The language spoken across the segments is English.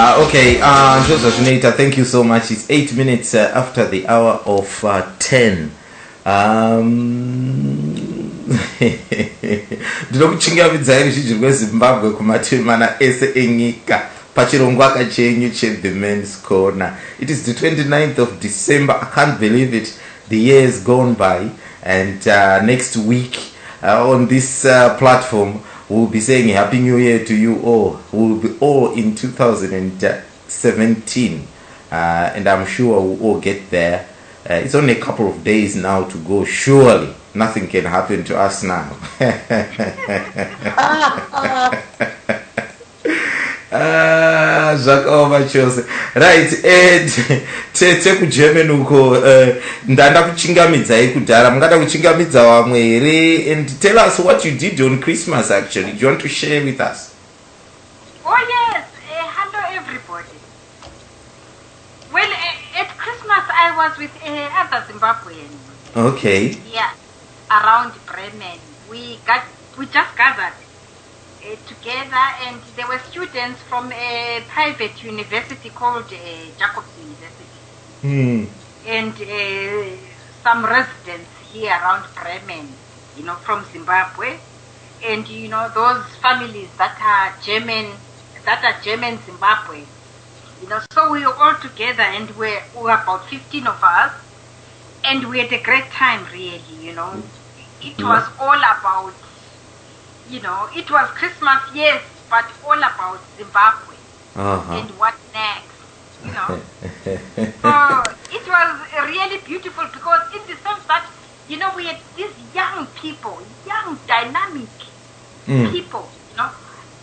Okay, Joseph Nata, thank you so much. It's 8 minutes after the hour of 10. Ndinokuchingamidzai ruzhinji rwezimbabwe kumatemana ese enyika pachirongwa chenyu The Men's Corner. It is the 29th of December. I can't believe it. The year has gone by, and next week on this platform we'll be saying Happy New Year to you all. We'll be all in 2017, and I'm sure we'll all get there. It's only a couple of days now to go. Surely nothing can happen to us now. Zvakaoma chose. Right, tete kuGerman uko ndanda kuchingamidzai kudhara. Mungada kuchingamidza vamwe here? And tell us what you did on Christmas actually. Do you want to share with us? Oh yes, hello everybody. Well, at Christmas I was with other Zimbabweans. Okay. Yeah, around Bremen. We just gathered together, and there were students from a private university called Jacobs University. And some residents here around Bremen, from Zimbabwe. And, those families that are German Zimbabwe. So we were all together, and we were about 15 of us. And we had a great time, really, It was all about, it was Christmas, yes, but all about Zimbabwe. And what next, So it was really beautiful because in the sense that, we had these young people, young, dynamic people,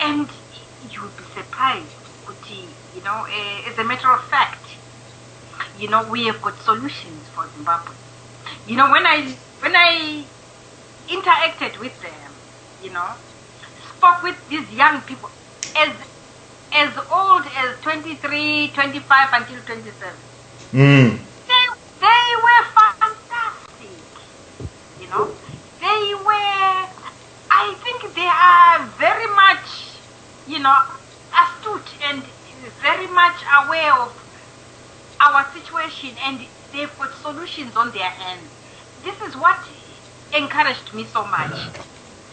and you would be surprised, as a matter of fact, we have got solutions for Zimbabwe. When I interacted with them, spoke with these young people as old as 23, 25 until 27. They were fantastic. They were, I think they are very much, astute and very much aware of our situation, and they've got solutions on their hands. This is what encouraged me so much.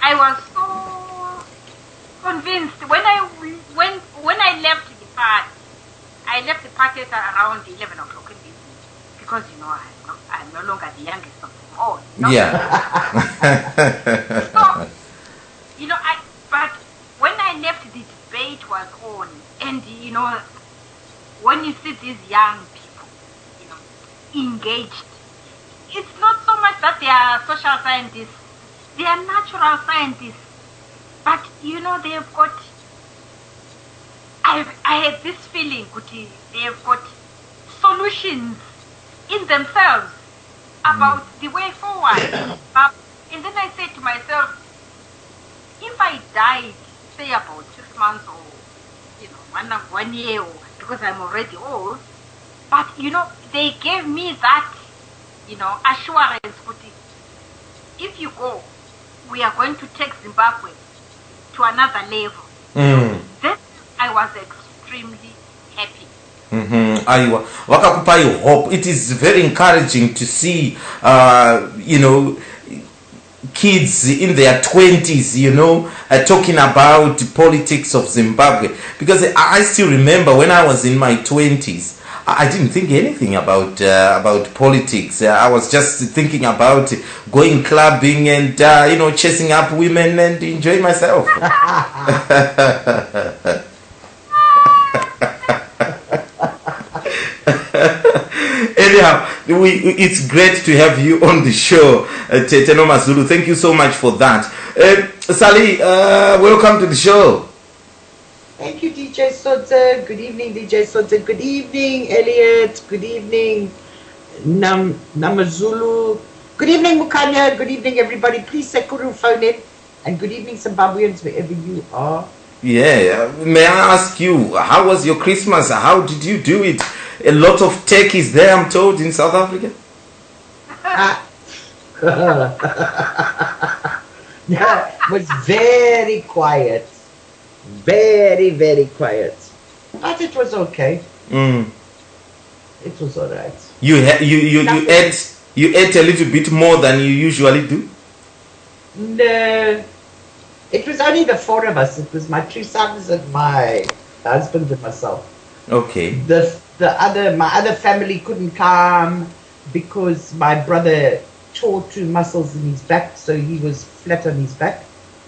I was so convinced when I left the party. I left the party at around 11 o'clock in the evening because I'm no longer the youngest of them all. Yeah. So, but when I left, the debate was on, and when you see these young people, engaged, it's not so much that they are social scientists, they are natural scientists, but they have got, I had this feeling, they have got solutions in themselves about the way forward. And then I said to myself, if I died, say about 6 months or 1 year, or because I'm already old, but they gave me that assurance, if you go, we are going to take Zimbabwe to another level. Then I was extremely happy. Wakakupai hope. It is very encouraging to see kids in their 20s, talking about politics of Zimbabwe. Because I still remember when I was in my 20s, I didn't think anything about politics. I was just thinking about going clubbing and chasing up women and enjoying myself. Anyhow, it's great to have you on the show, Teteno Mazulu. Thank you so much for that. Sally, welcome to the show. Thank you, DJ Sodza. Good evening, DJ Sodza. Good evening, Elliot. Good evening, Namazulu. Good evening, Mukanya. Good evening, everybody. Please Sekuru phone in. And good evening, Zimbabweans, wherever you are. Yeah, may I ask you, how was your Christmas? How did you do it? A lot of turkeys there, I'm told, in South Africa. Yeah, it was very quiet. Very, very quiet. But it was okay. Mm. It was all right. You ate a little bit more than you usually do. No, it was only the four of us. It was my two sons and my husband and myself. Okay. My other family couldn't come because my brother tore two muscles in his back, so he was flat on his back.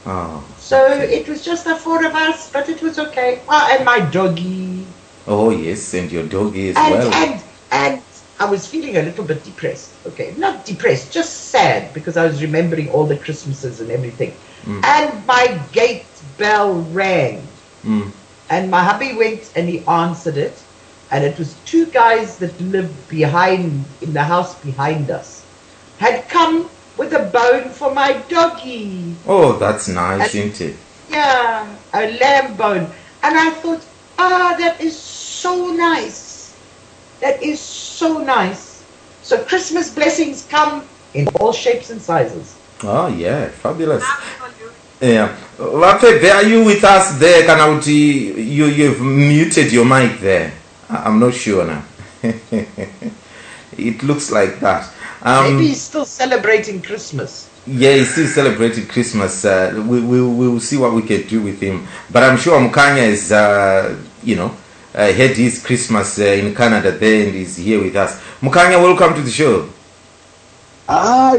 Oh. So it was just the four of us, but it was okay. And my doggy. Oh yes, and your doggy as well. And I was feeling a little bit depressed. Okay, not depressed, just sad because I was remembering all the Christmases and everything. Mm. And my gate bell rang. Mm. And my hubby went and he answered it. And it was two guys that lived in the house behind us, had come with a bone for my doggy. Oh, that's nice, isn't it? Yeah, a lamb bone. And I thought, that is so nice. That is so nice. So Christmas blessings come in all shapes and sizes. Oh yeah, fabulous. Absolutely. Yeah. Wapebe, are you with us there? Kanauti, you've muted your mic there. I'm not sure now. It looks like that. Maybe he's still celebrating Christmas. Yeah, he's still celebrating Christmas. We'll see what we can do with him. But I'm sure Mukanya is, had his Christmas in Canada there and is here with us. Mukanya, welcome to the show.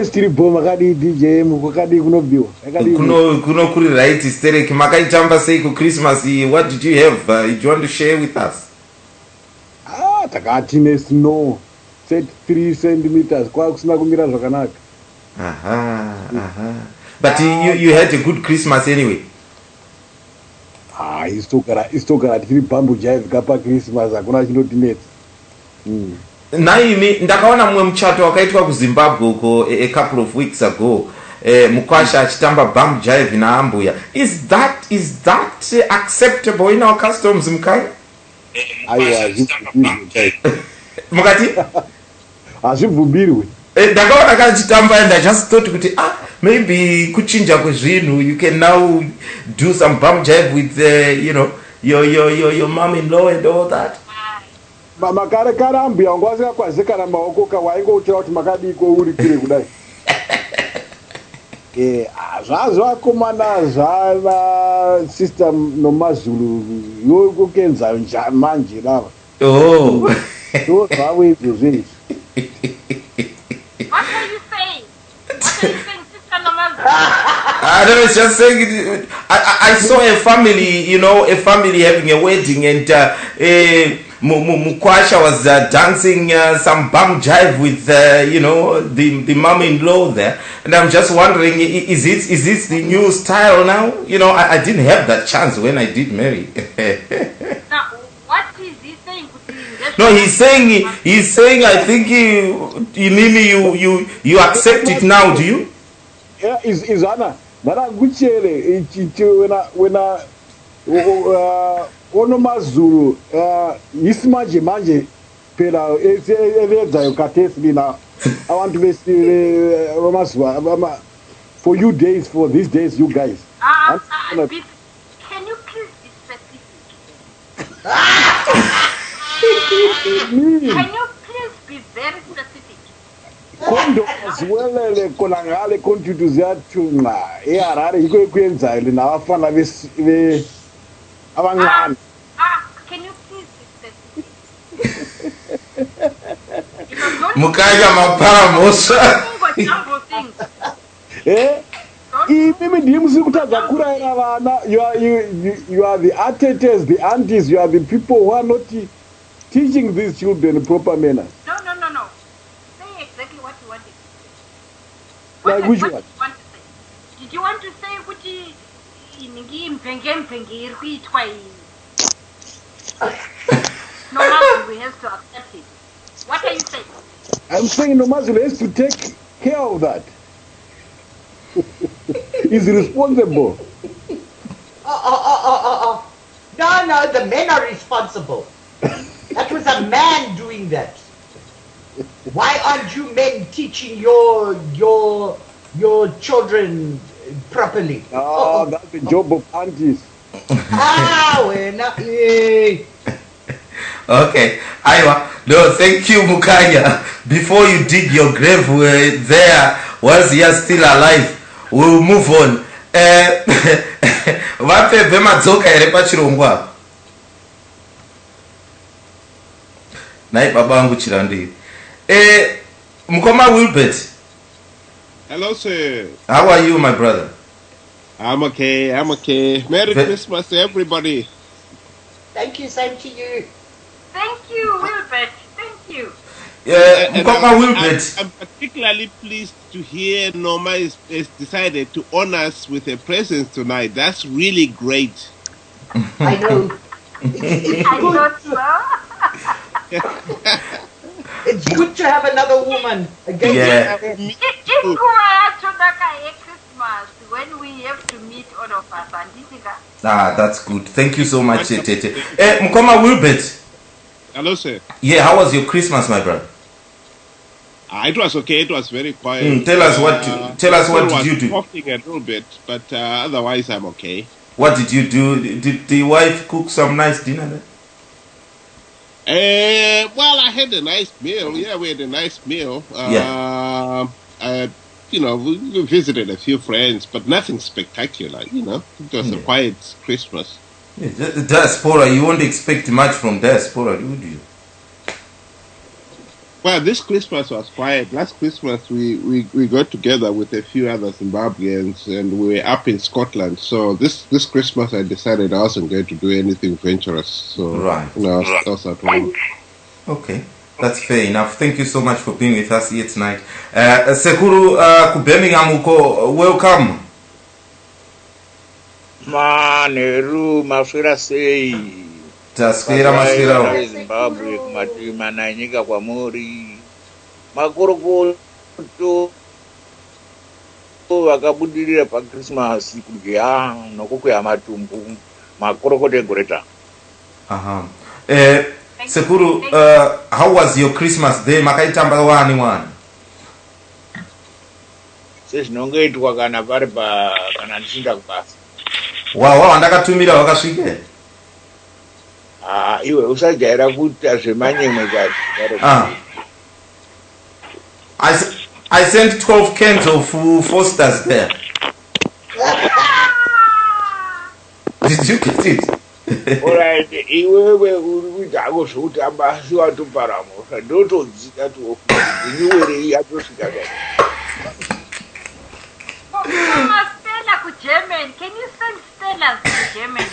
Istiri boma kadi DJ mukakadi kunobiwa. Kuno kuri right hysteric. Makaitamba say ku Christmas. What did you have? Do you want to share with us? Takati snow. Set 3 centimeters. Kwa kusina kumira zvakanaka. But you had a good Christmas anyway. Istogara tiri bambu jive kapa Christmas akuna chinotinetsa. Naimi ndakaona mwe mchato wakaitwa ku Zimbabwe uko a couple of weeks ago. Mukwasha achitamba bump jive na ambuya. Is that acceptable in our customs, Mkai? Mukati? Azvibvumirwe. Ndakaona kachitamba and I just thought kuti maybe kuchinja kwezvinhu you can now do some bump jive with your mom-in-law and all that. Makare ambuya wangu asikakwazikana maoko kawaingoutira kuti makadiko uri kire kudai. Zvazo akomana zvana sister nomazulu yokukenza manje lava. Oh. So zvavo izvo zvinhu. What are you saying? What are you saying, Sister Nomaz? I don't know, it's just saying it. I saw a family having a wedding and Mukwasha was dancing some bum jive with the mom-in-law there, and I'm just wondering, is this the new style now? I didn't have that chance when I did marry. Now, what is he saying? No, he's saying I think you accept it now, do you? Yeah, is Anna. Naraguchere when ono mazulu ismanje manje pera eleza yokatesi na I want to be for you days, for these days, you guys. Can you please be specific? Can you please be very specific? Kondo azwelele konangale kontutuzia tuna earare iko kwenza ile na wafana be abangani. Can you please be specific? Mukaya mapara mosa. Mimi ndiye msikutaza kura era vana. You are the atetes, the aunties, you are the people who are not teaching these children proper manners. No. Say exactly what you wanted to say. Like which one? Did you want to say kuti ingi mpenge iri kuitwa Nomazulu has to accept it. What are you saying? I'm saying Nomazulu has to take care of that. He's responsible. No, the men are responsible. That was a man doing that. Why aren't you men teaching your children properly? That's the job of aunties. Well, Okay. Aiwa. No, thank you, Mukanya. Before you dig your grave there, once you are still alive, we'll move on. Vapembe madzoka here pachirongwa. Nai baba vangu chirandiri. Mukoma Wilbert. Hello, sir. How are you, my brother? I'm okay. Merry Christmas to everybody. Thank you, same to you. Thank you, Wilbert. Thank you. Mukoma Wilbert. I'm particularly pleased to hear Norma is decided to honor us with a presence tonight. That's really great. I know. It's I good. thought so. It's good to have another woman again. Yeah. Christmas when we have to meet all of us. That's good. Thank you so much, Tete. Mukoma Wilbert. Hello, sir. Yeah, how was your Christmas, my brother? It was okay. It was very quiet. Tell us what did you do? Coughing a little bit, but otherwise I'm okay. What did you do? Did the wife cook some nice dinner then? Well, I had a nice meal. Yeah, we had a nice meal. We visited a few friends, but nothing spectacular. It was a quiet Christmas. Yeah, the diaspora, you won't expect much from diaspora, would you? Well, this Christmas was quiet. Last Christmas, we got together with a few other Zimbabweans, and we were up in Scotland. So this Christmas, I decided I wasn't going to do anything venturous. So right. I was at home. Okay, that's fair enough. Thank you so much for being with us here tonight. Sekuru Birmingham, welcome. Maneru maswera sei Taswira Zimbabwe kumatima na nyika kwa muri makorokoto vakabudirira pa Christmas kudya nokukwea matumbu makorokoto egoreta. Sekuru, how was your Christmas day? Makaitamba wani sezvinongoitwa kana pari kana ndichinda kubasa. Wow, ndakatumira wakasvike. Iwe usajaira kuita zvemanyemwe chati. I sent 12 cans of Foster's there. Did you get it? Alright, iwewe uri kuita hako zveutamba asi watoparamusha ndotodzika iwere yatosvika kare. German. Can you send Stella to Germany?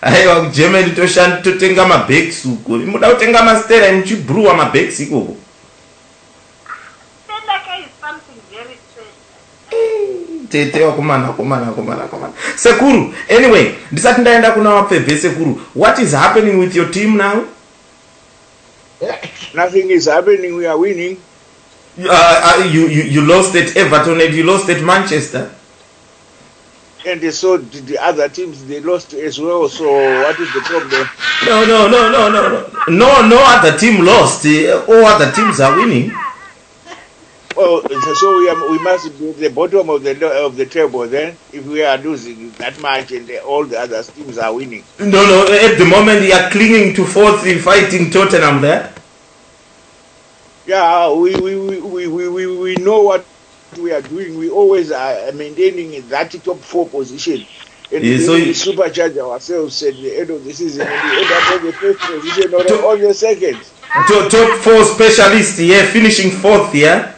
Aiwa Germany totenga mabags uko. Muda kutenga mastera muchibrewa mabags ikoko. Stella is something very special. Tete wakomana. Sekuru, anyway, ndisati ndaenda kuna wapfebve Sekuru. What is happening with your team now? Nothing is happening. We are winning. You lost at Everton and you lost at Manchester. And so did the other teams, they lost as well. So what is the problem? No other team lost. All other teams are winning. Well, so we must be at the bottom of the table then. If we are losing that much and all the other teams are winning. No. At the moment, you are clinging to fourth, fighting Tottenham there. Yeah, we know what we are doing. We always are maintaining that top 4 position, and so we supercharge ourselves at the end of the season, and we end up on the 1st position or on the 2nd. Top 4 specialists, finishing 4th, yeah.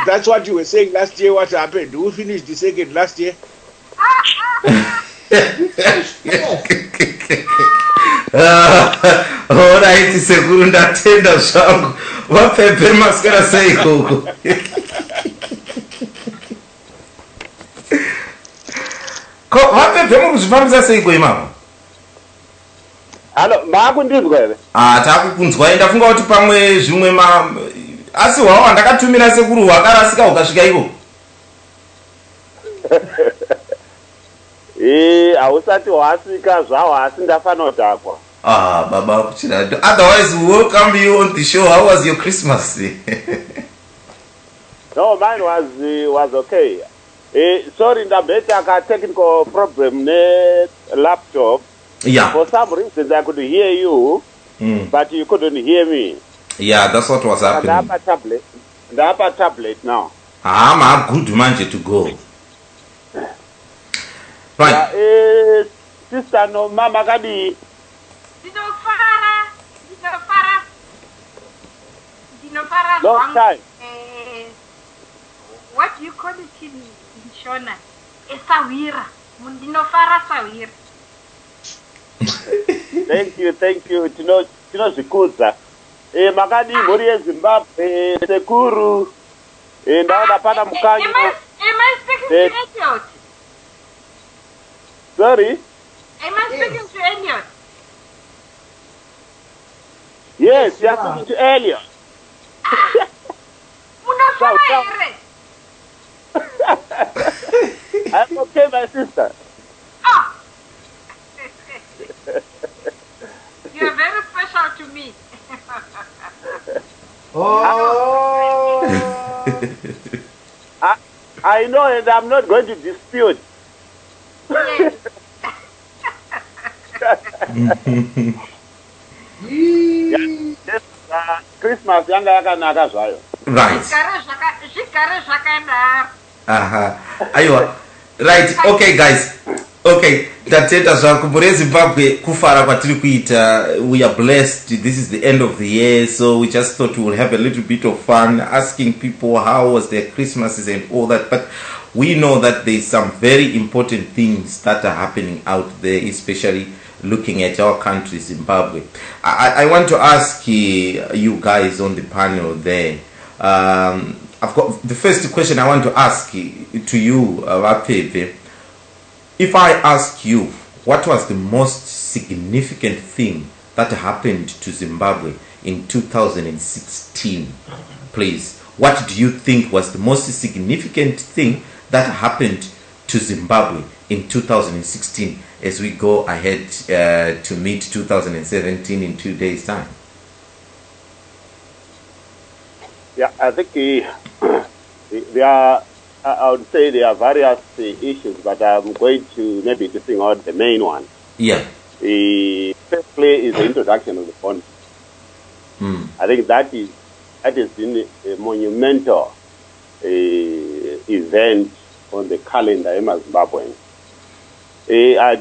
That's what you were saying last year. What happened? We finished the 2nd last year. Alright, Sekuru ndatenda zvangu. Vapfebve maskara sei koko. Vapfebve mukuzvifambisa sei ko imamo? Halo, makundinzwa here? Takukunzwa. Ndafunga kuti pamwe zvimwe asi hwawo andakatumira Sekuru hwakarasika ukasvika iko. Hausati hwasvika zvawo asi ndafanira kudhakwa. Baba kuchirado. Otherwise, we welcome you on the show. How was your Christmas? No, mine was okay. Sorry, ndabeta ka technical problem ne laptop. Yeah. For some reason, I could hear you, but you couldn't hear me. Yeah, that's what was happening. The upper tablet now. I'm good manje to go. Right. Yeah, sister, no, mama, kadi. Long time. What do you call it in Shona? Sawira. Mundinofara sawira. Thank you. Tinozvikuza. Makadi mhuri yeZimbabwe sekuru. Ndaona pana mukanyi. Am I speaking to Elliot? Sorry? Am I speaking to Elliot? Yes, you are speaking to Elliot. I'm okay, my sister. Oh. You're very special to me. Oh. I know, and I'm not going to dispute. Yes. Yes, Christmas yanga yakanaka zvayo. Right. Zvigare zvakadaro. Aiwa. Right. Okay, guys. Okay, tateta zvangu muri Zimbabwe kufara kwatiri kuita. We are blessed. This is the end of the year, so we just thought we will have a little bit of fun asking people how was their Christmases and all that. But we know that there's some very important things that are happening out there, especially looking at our country, Zimbabwe. I want to ask you guys on the panel there. I've got the first question I want to ask to you, Vapepe. If I ask you, what was the most significant thing that happened to Zimbabwe in 2016, please? What do you think was the most significant thing that happened to Zimbabwe in 2016 as we go ahead to meet 2017 in 2 days' time? Yeah, I think I would say there are various issues, but I'm going to maybe to sing out the main one. Yeah. Firstly is the introduction of the bond. I think that has been a monumental event on the calendar in Zimbabwe. I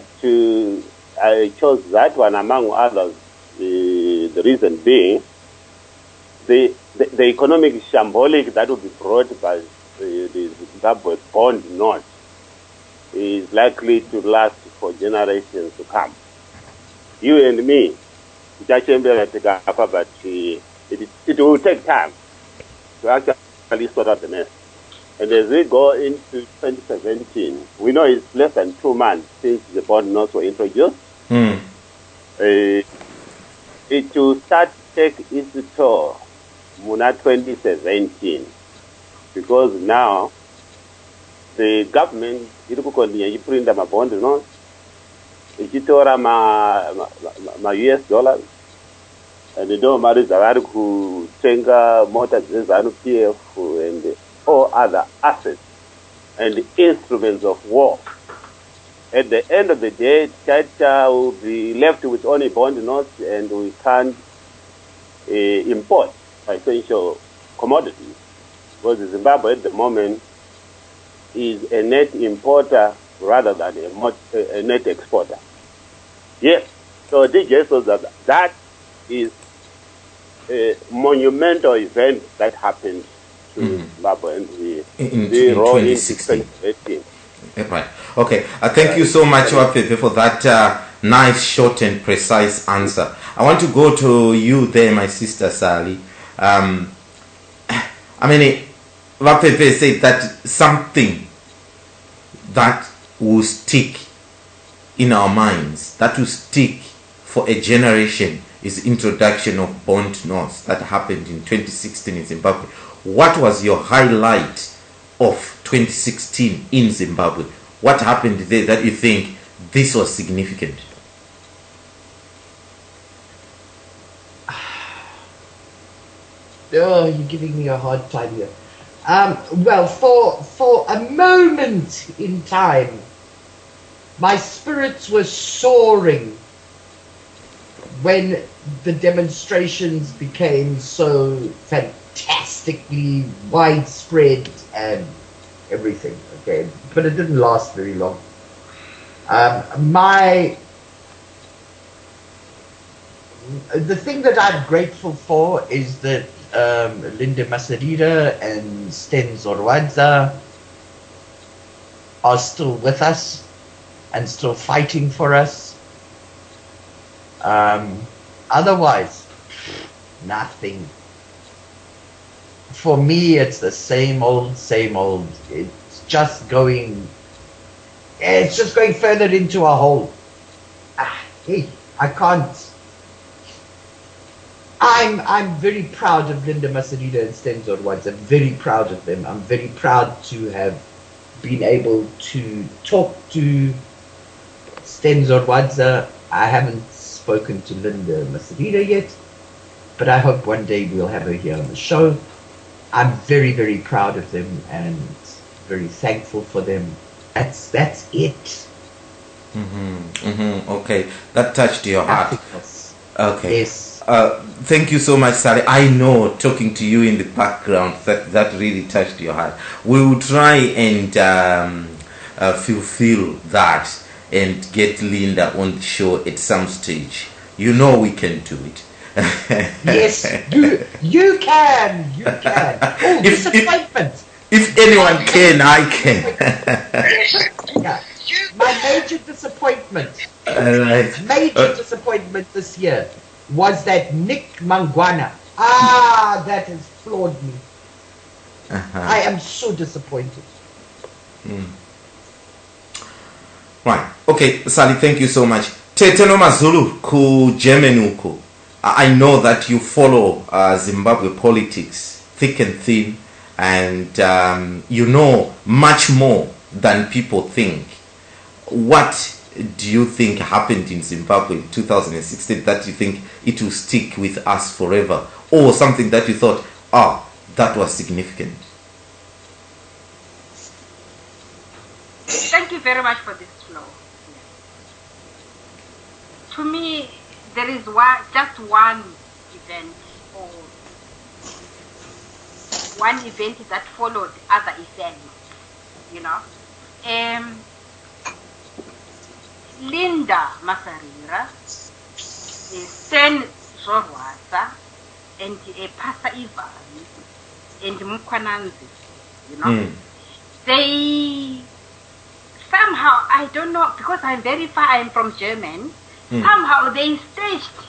chose that one among others. The reason being the economic shambolic that will be brought by the Zimbabwe bond note is likely to last for generations to come. You and me, but it will take time to actually sort out the mess. And as we go into 2017, we know it's less than 2 months since the bond notes were introduced. It will start to take its toll Muna 2017, because now the government iri kukontinya ichipurinda mabond notes ichitora ma US dollars, and ndo mari dzavari kutenga mota dzezanu PF and all other assets and instruments of war. At the end of the day, China will be left with only bond notes, and we can't import essential commodities, because Zimbabwe at the moment is a net importer rather than a net exporter. Yes, so DJ says that is a monumental event that happened to Zimbabwe in 2016. Right. Okay. Thank you so much, Wapepe, for that nice, short, and precise answer. I want to go to you there, my sister Sally. Wapepe said that something that will stick in our minds, that will stick for a generation, is introduction of bond notes that happened in 2016 in Zimbabwe. What was your highlight of 2016 in Zimbabwe? What happened there that you think this was significant? Oh, you're giving me a hard time here. Well, for a moment in time, my spirits were soaring when the demonstrations became so fantastically widespread and everything, okay, but it didn't last very long. The thing that I'm grateful for is that Linda Masarira and Sten Zorwadza are still with us and still fighting for us. Otherwise, nothing. For me, it's the same old, same old. It's just going further into a hole. Hey, I can't. I'm very proud of Linda Masarida and Sten Zorwadza. I'm very proud of them. I'm very proud to have been able to talk to Sten Zorwadza. I haven't spoken to Linda Masarida yet, but I hope one day we'll have her here on the show. I'm very, very proud of them and very thankful for them. That's it. Okay, that touched your heart. Okay. Yes. Thank you so much, Sally. I know, talking to you in the background, that really touched your heart. We will try and fulfill that and get Linda on the show at some stage. You know we can do it. Yes, you can. Oh, disappointment. If anyone can, I can. Yeah. My major disappointment. Right. Major disappointment this year was that Nick Mangwana. That has floored me. I am so disappointed. Right. Okay, Sally, thank you so much. Teteno Mazulu ku Germany uko. I know that you follow Zimbabwe politics thick and thin, and you know much more than people think. What do you think happened in Zimbabwe in 2016 that you think it will stick with us forever, or something that you thought, that was significant? Thank you very much for this flow. To me, there is just one event, or one event that followed other events, you know. Linda Masarira, Sten Zorwadza, and Pastor Ivan, and Mukwananzi, you know. They somehow, I don't know, because I'm very far, I'm from Germany, somehow they staged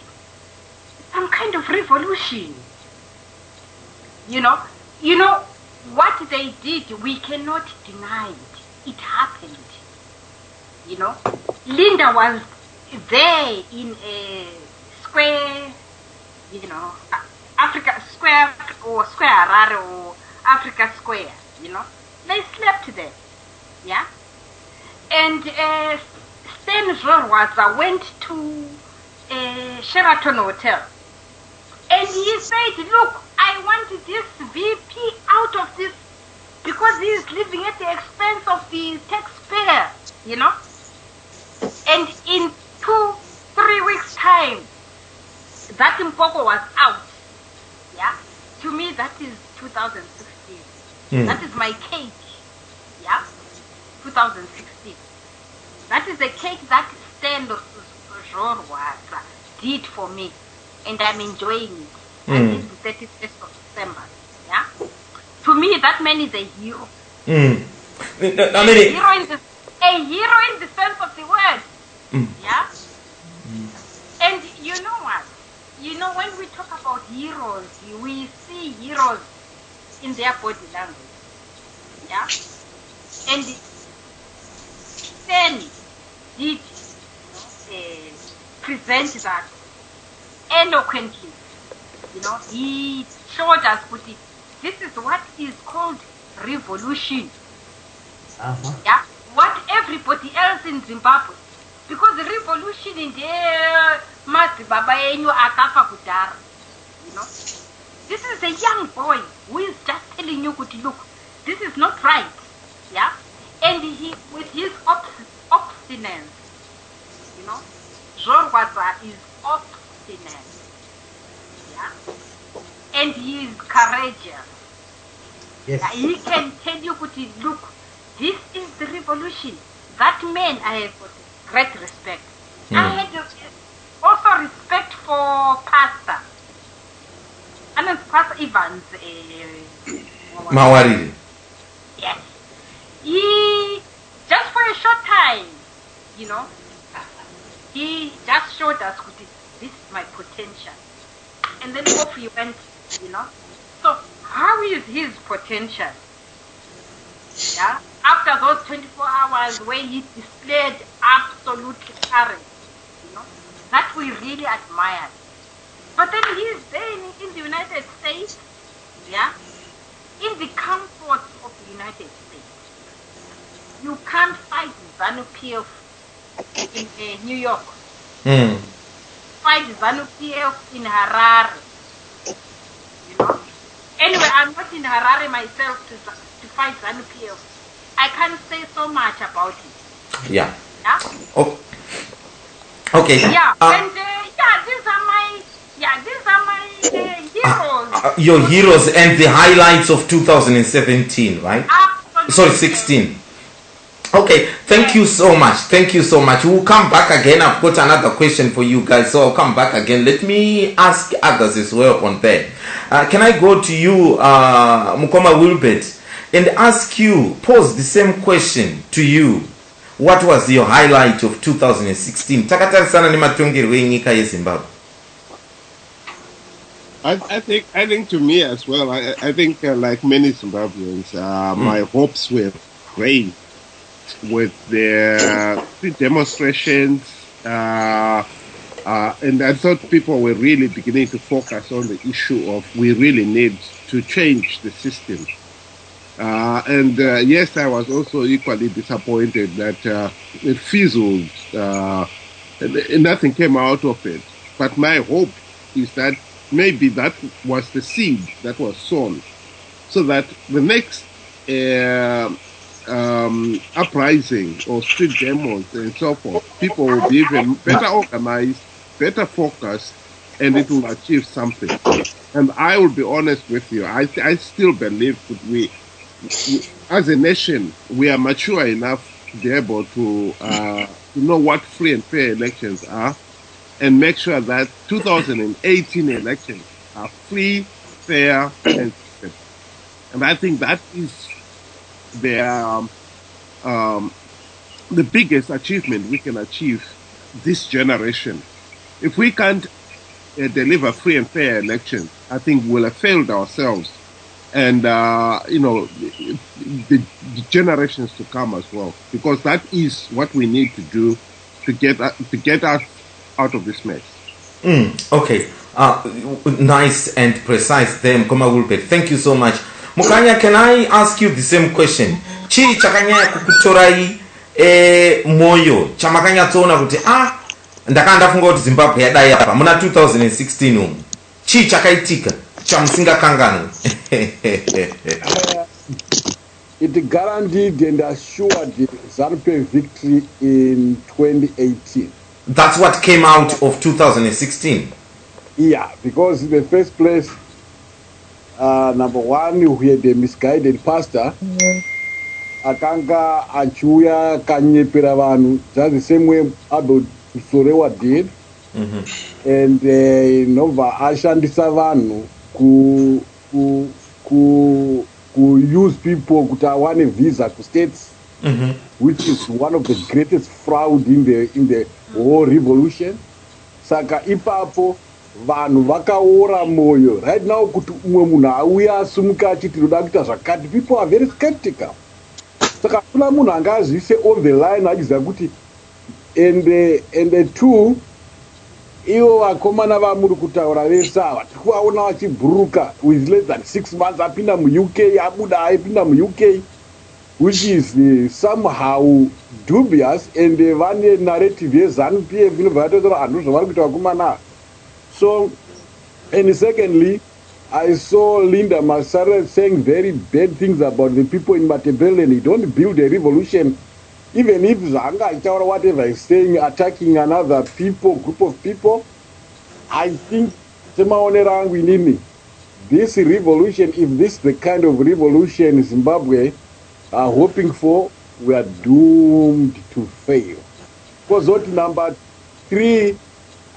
some kind of revolution. You know, what they did, we cannot deny it. It happened. You know, Linda was there in a square, you know, Africa Square or Square Harare or Africa Square, you know. They slept there, yeah. And Sten Zorwadza went to Sheraton Hotel. And he said, look, I want this VP out of this because he is living at the expense of the taxpayer, you know. And in 2-3 weeks' time, that Mpoko was out. Yeah. To me, that is 2016. That is my cake. Yeah. 2016. That is the cake that Sten Zorwadza did for me. And I'm enjoying it. And it's the 31st of December. Yeah. To me, that man is a hero. I mean, a hero in the sense of the word. Yeah. And you know what? You know, when we talk about heroes, we see heroes in their body language. Yeah. And then did present that eloquently. You know, he showed us, this is what is called revolution. Yeah, what everybody else in Zimbabwe, because the revolution in the Baba Akafa Kudara, you know, this is a young boy who is just telling you, look, this is not right. Yeah, and he, with his obstinance, you know, Zorwadza is abstinence. Yeah? And he is courageous. Yes. He can tell you, look, this is the revolution. That man, I have got great respect. I had also respect for Pastor. I mean, Pastor Evans. Mawari. Yes. He, just for a short time, you know, he just showed us, this is my potential. And then off he went, you know. So, how is his potential? Yeah? After those 24 hours where he displayed absolute courage, you know, that we really admired. But then he's there in the United States, yeah, in the comfort of the United States. You can't fight ZANU-PF in New York. Fight ZANU-PF in Harare. You know? Anyway, I'm not in Harare myself to fight ZANU-PF. I can't say so much about it. Yeah. Yeah? Oh. Okay. Yeah, and these are my heroes. Your heroes and the highlights of 2017, right? Absolutely. Sorry, 16. Okay, thank you so much. Thank you so much. We'll come back again. I've got another question for you guys, so I'll come back again. Let me ask others as well on that. Can I go to you, Mukoma Wilbert, and ask you, pose the same question to you. What was your highlight of 2016? Takatarisana ni matongerwe enyika yeZimbabwe. I think to me as well. I think like many Zimbabweans, my hopes were raised with the demonstrations, and I thought people were really beginning to focus on the issue of we really need to change the system. And yes, I was also equally disappointed that it fizzled. And nothing came out of it. But my hope is that maybe that was the seed that was sown, so that the next uprising or street demos and so forth, people will be even better organized, better focused, and it will achieve something. And I will be honest with you, I still believe that we, as a nation, we are mature enough to be able to know what free and fair elections are, and make sure that 2018 elections are free, fair, and fair. And I think that is the biggest achievement we can achieve this generation. If we can't deliver free and fair elections, I think we'll have failed ourselves, and the generations to come as well, because that is what we need to do to get us out of this mess. Okay, nice and precise there, Mkoma Wilbert. Thank you so much. Mukanya, can I ask you the same question? Chi chakanya kukutorai moyo chamakanya tona kuti ndakanda funga kuti Zimbabwe yadai apa muna 2016 umu. Chi chakaitika chamusinga kangano. It guaranteed and assured ZANU-PF victory in 2018. That's what came out of 2016. Yeah, because in the first place, number one, we had a misguided pastor. Akanga achuya kanyepera vanhu, just the same way Abel Sorewa did. And Nova ashandisa vanhu ku use people kuti awane visa to states, which is one of the greatest fraud in the whole revolution. Saka ipapo vanhu vakaora moyo. Right now kuti umwe munhu auya asumuka achiti ndoda kuita zvakati, people are very skeptical. Saka kuna munhu angazvise on the line achiziva kuti and two, ivo vakomana vamuri kutaura vese ava tiri kuvaona vachibhuruka with less than 6 months apinda muuk, abuda aipinda muuk, which is somehow dubious, and vane narrative yeZANU-PF inobva yatotora hanhu zvavari kuita vakomana. So, and secondly, I saw Linda Masare saying very bad things about the people in Matebele, and he don't build a revolution, even if Zanga, whatever is saying, attacking another group of people. I think this revolution, if this is the kind of revolution Zimbabwe are hoping for, we are doomed to fail. Because what number 3,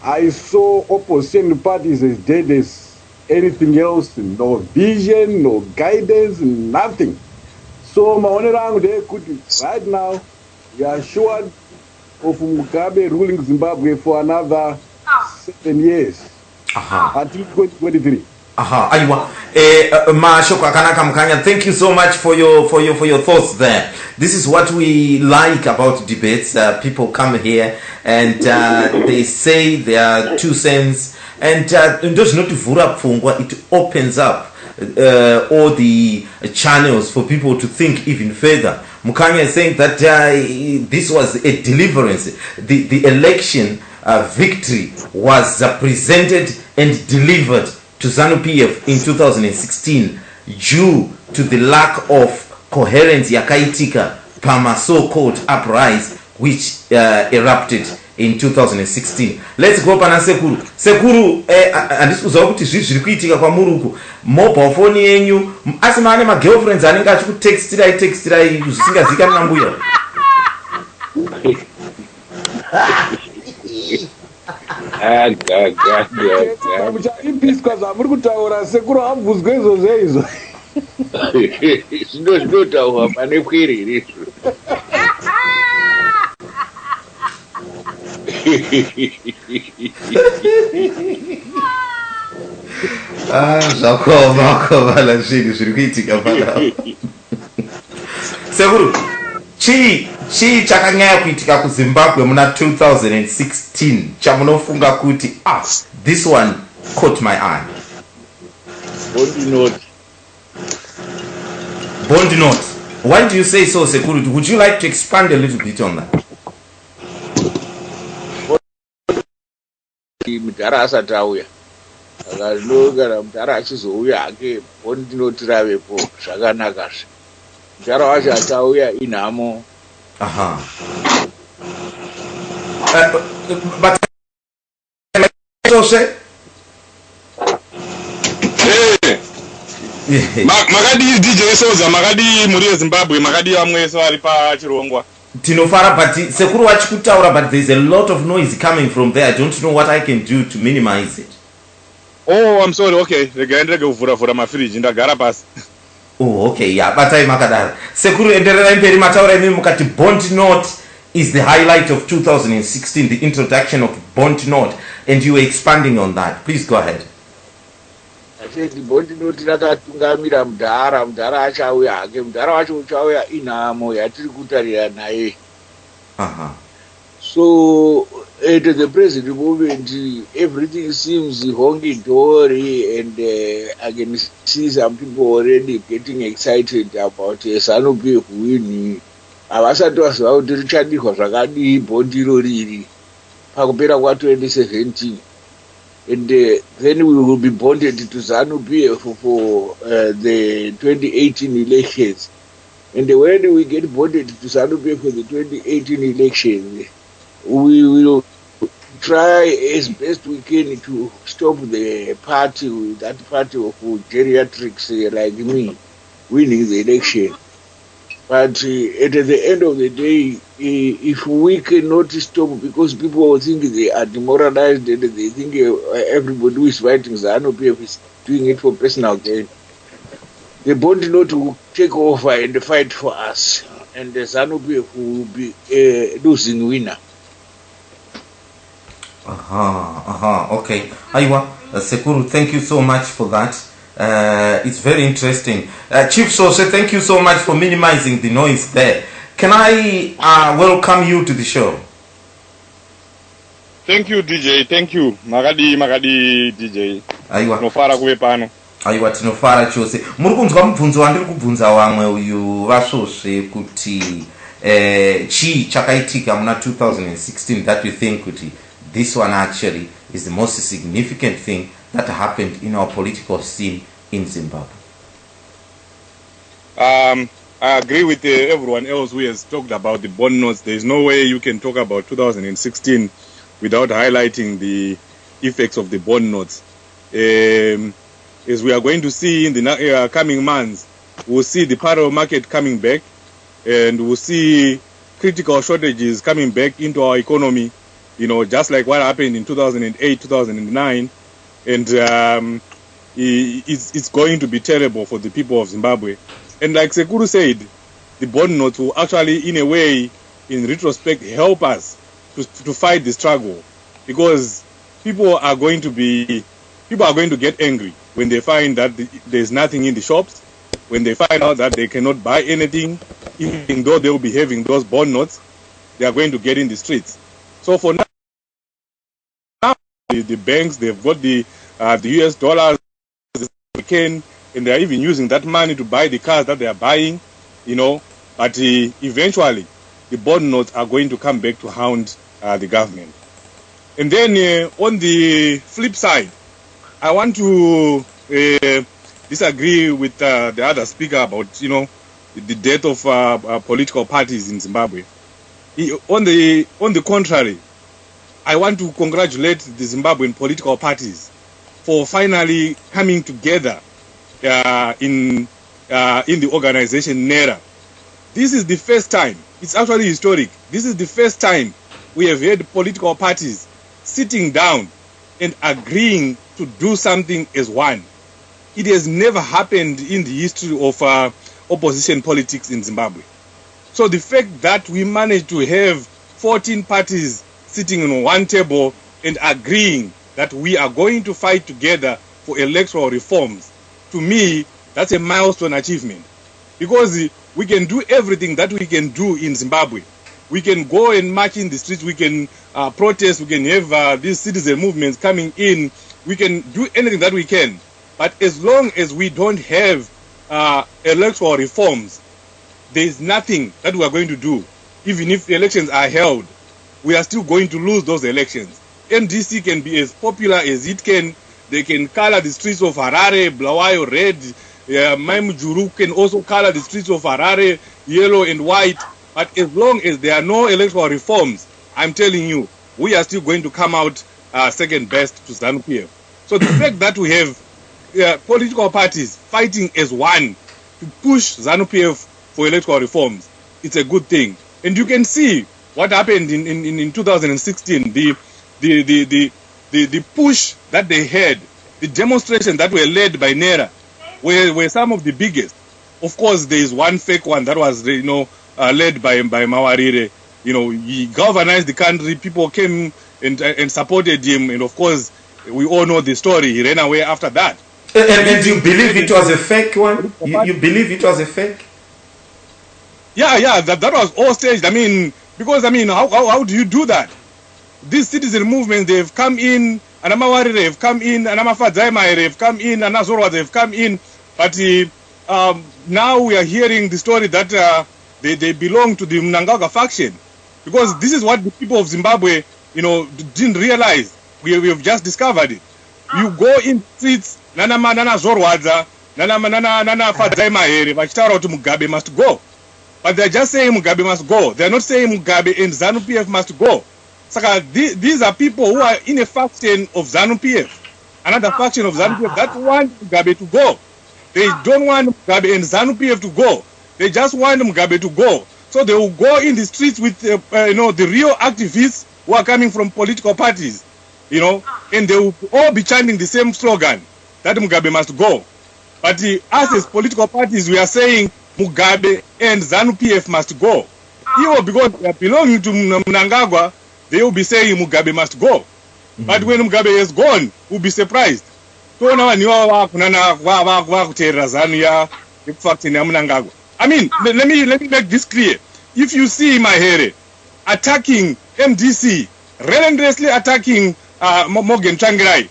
I saw opposition parties as dead as anything else, no vision, no guidance, nothing. So they could right now, we are assured of Mugabe ruling Zimbabwe for another 7 years until 2023. Aiwa. Mashoko akanaka mukanya. Thank you so much for your thoughts there. This is what we like about debates. People come here and they say their 2 cents, and does not vura pfungwa. It opens up all the channels for people to think even further. Mukanya is saying that this was a deliverance. The election victory was presented and delivered to ZANU-PF in 2016 due to the lack of coherence yakaitika pama so-called uprising which erupted in 2016. Let's go pana Sekuru. Sekuru, andisi kuziva kuti zviri kuitika kwamuri uku. Mobile phone yenyu asi maane ma girlfriends anenge achikutextirai zvisingazikanwi nambuya. Muchaimpiswa zvamuri kutaura Sekuru abvunzwe izvozvo izvo. Zvinotaurwa pane kwiriri. Zvakoma la zvinhu zviri kuitika panapo. Sekuru, chii chakanyanya kuitika kuZimbabwe muna 2016 chamunofunga kuti this one caught my eye? Bond note. Why do you say so, Sekuru? Would you like to expand a little bit on that? Mudhara asati auya saka ndinogara mudhara achizouya hake bondi noti ravepo zvakanakazve. Mudhara wacho achauya inhamo. But makadi DJ Sodza, makadi muri weZimbabwe, makadi vamwe vari pachirongwa. Tinofara, but Sekuru wachikutaura, but there's a lot of noise coming from there. I don't know what I can do to minimize it. Oh, I'm sorry. Okay, regaendrege kuvhura mafiriji ndagara pasi. Oh, okay, yeah, batai makadara. Sekuru endererai mberi mataura imi mukati Bond Note is the highlight of 2016, the introduction of Bond Note, and you were expanding on that. Please go ahead. Bondi noti rakatungamira mudhara achauya hake. Mudhara wacho uchauya inhamo yatiri kutarira naye. So at the present moment everything seems honky-dory, and I can see some people already getting excited about ZANU-PF winning. Havasati vaziva kuti richadikwa zvakadii bhondi iro riri pakupera kwa2017. And then we will be bonded to ZANU-PF for the 2018 elections. And when we get bonded to ZANU-PF for the 2018 elections, we will try as best we can to stop that party of geriatrics like me winning the election. But at the end of the day, if we cannot stop, because people will think they are demoralized and they think everybody who is fighting ZANU-PF is doing it for personal gain, the Bond Note will take over and fight for us, and the ZANU-PF will be a losing winner. Okay. Aiwa, Sekuru, thank you so much for that. It's very interesting. Chief Sodza, thank you so much for minimizing the noise there. Can I welcome you to the show? Thank you, DJ. Thank you. Magadi DJ. Aiwa. Nofara kuve pano. Aiwa, tinofara chose. Muri kunzwa mubvunzo wandiri kubvunza wamwe uyu vasvosve kuti chii chakaitika muna 2016 that you think kuti this one actually is the most significant thing that happened in our political scene in Zimbabwe? I agree with everyone else who has talked about the bond notes. There is no way you can talk about 2016 without highlighting the effects of the bond notes. As we are going to see in the coming months, we'll see the parallel market coming back, and we'll see critical shortages coming back into our economy, just like what happened in 2008, 2009. And it's going to be terrible for the people of Zimbabwe. And like Sekuru said, the bond notes will actually, in a way, in retrospect, help us to fight the struggle, because people are going to get angry when they find that there's nothing in the shops, when they find out that they cannot buy anything, even though they will be having those bond notes. They are going to get in the streets. So for now, the banks, they've got the US dollars, and they are even using that money to buy the cars that they are buying, but eventually the bond notes are going to come back to haunt the government. And then on the flip side, I want to disagree with the other speaker about, the death of political parties in Zimbabwe. On the contrary, I want to congratulate the Zimbabwean political parties for finally coming together in the organization NERA. This is the first time, it's actually historic, this is the first time we have had political parties sitting down and agreeing to do something as one. It has never happened in the history of opposition politics in Zimbabwe. So the fact that we managed to have 14 parties sitting on one table and agreeing that we are going to fight together for electoral reforms, to me, that's a milestone achievement. Because we can do everything that we can do in Zimbabwe. We can go and march in the streets, we can protest, we can have these citizen movements coming in, we can do anything that we can. But as long as we don't have electoral reforms, there is nothing that we are going to do. Even if elections are held, we are still going to lose those elections. MDC can be as popular as it can. They can color the streets of Harare, Bulawayo red. Maimujuru can also color the streets of Harare yellow and white. But as long as there are no electoral reforms, I'm telling you, we are still going to come out second best to ZANU-PF. So the fact that we have political parties fighting as one to push ZANU-PF for electoral reforms, it's a good thing. And you can see what happened in 2016, the push that they had, the demonstrations that were led by NERA were some of the biggest. Of course, there is one fake one that was led by Mawarire. He galvanized the country, people came and supported him, and of course, we all know the story. He ran away after that. And you believe it was a fake one? You believe it was a fake? Yeah, that was all staged. Because how do you do that? These citizen movements, they've come in, and Amawarire have come in, and Amafadzaimaire have come in, and Azorwa have come in, but now we are hearing the story that they belong to the Mnangagwa faction. Because this is what the people of Zimbabwe, didn't realize. We have just discovered it. You go in streets, Nana Zorwadza, Nana Fadzaimaere, Vachitara to Mugabe must go. But they're just saying Mugabe must go. They're not saying Mugabe and ZANU-PF must go. So these are people who are in a faction of ZANU-PF. Another faction of ZANU-PF that want Mugabe to go. They don't want Mugabe and ZANU-PF to go. They just want Mugabe to go. So they will go in the streets with the real activists who are coming from political parties, and they will all be chanting the same slogan that Mugabe must go. But us as political parties, we are saying Mugabe and ZANU-PF must go. Even because they are belonging to Mnangagwa, they will be saying Mugabe must go. Mm-hmm. But when Mugabe is gone, we'll be surprised. Let me make this clear. If you see Mahere attacking MDC, relentlessly attacking Morgan Tsvangirai,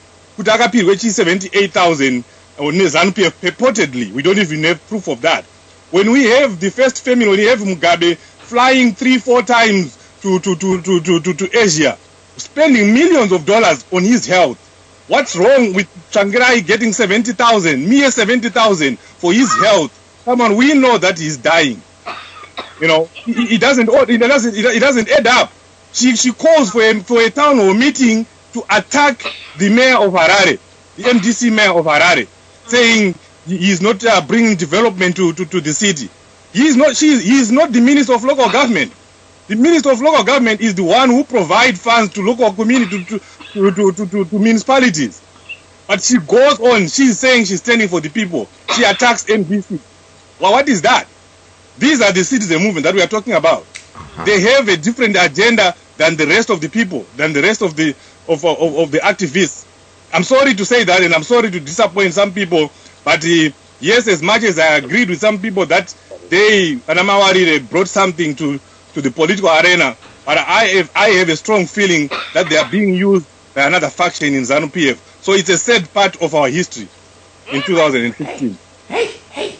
which is 78,000 on ZANU-PF purportedly, we don't even have proof of that. When we have the first famine, when we have Mugabe flying 3-4 times to Asia, spending millions of dollars on his health, what's wrong with Tsvangirai getting 70,000, mere 70,000 for his health? Come on, we know that he's dying. It doesn't add up. She calls for a town hall meeting to attack the mayor of Harare, the MDC mayor of Harare, saying he is not bringing development to the city. He is not the minister of local government. The minister of local government is the one who provides funds to local community, to municipalities. But she goes on, she's saying she's standing for the people. She attacks MDC. Well, what is that? These are the citizen movement that we are talking about. They have a different agenda than the rest of the people, than the rest of the activists. I'm sorry to say that, and I'm sorry to disappoint some people, but yes, as much as I agreed with some people that they brought something to the political arena, but I have a strong feeling that they are being used by another faction in ZANU-PF. So it's a sad part of our history in 2015.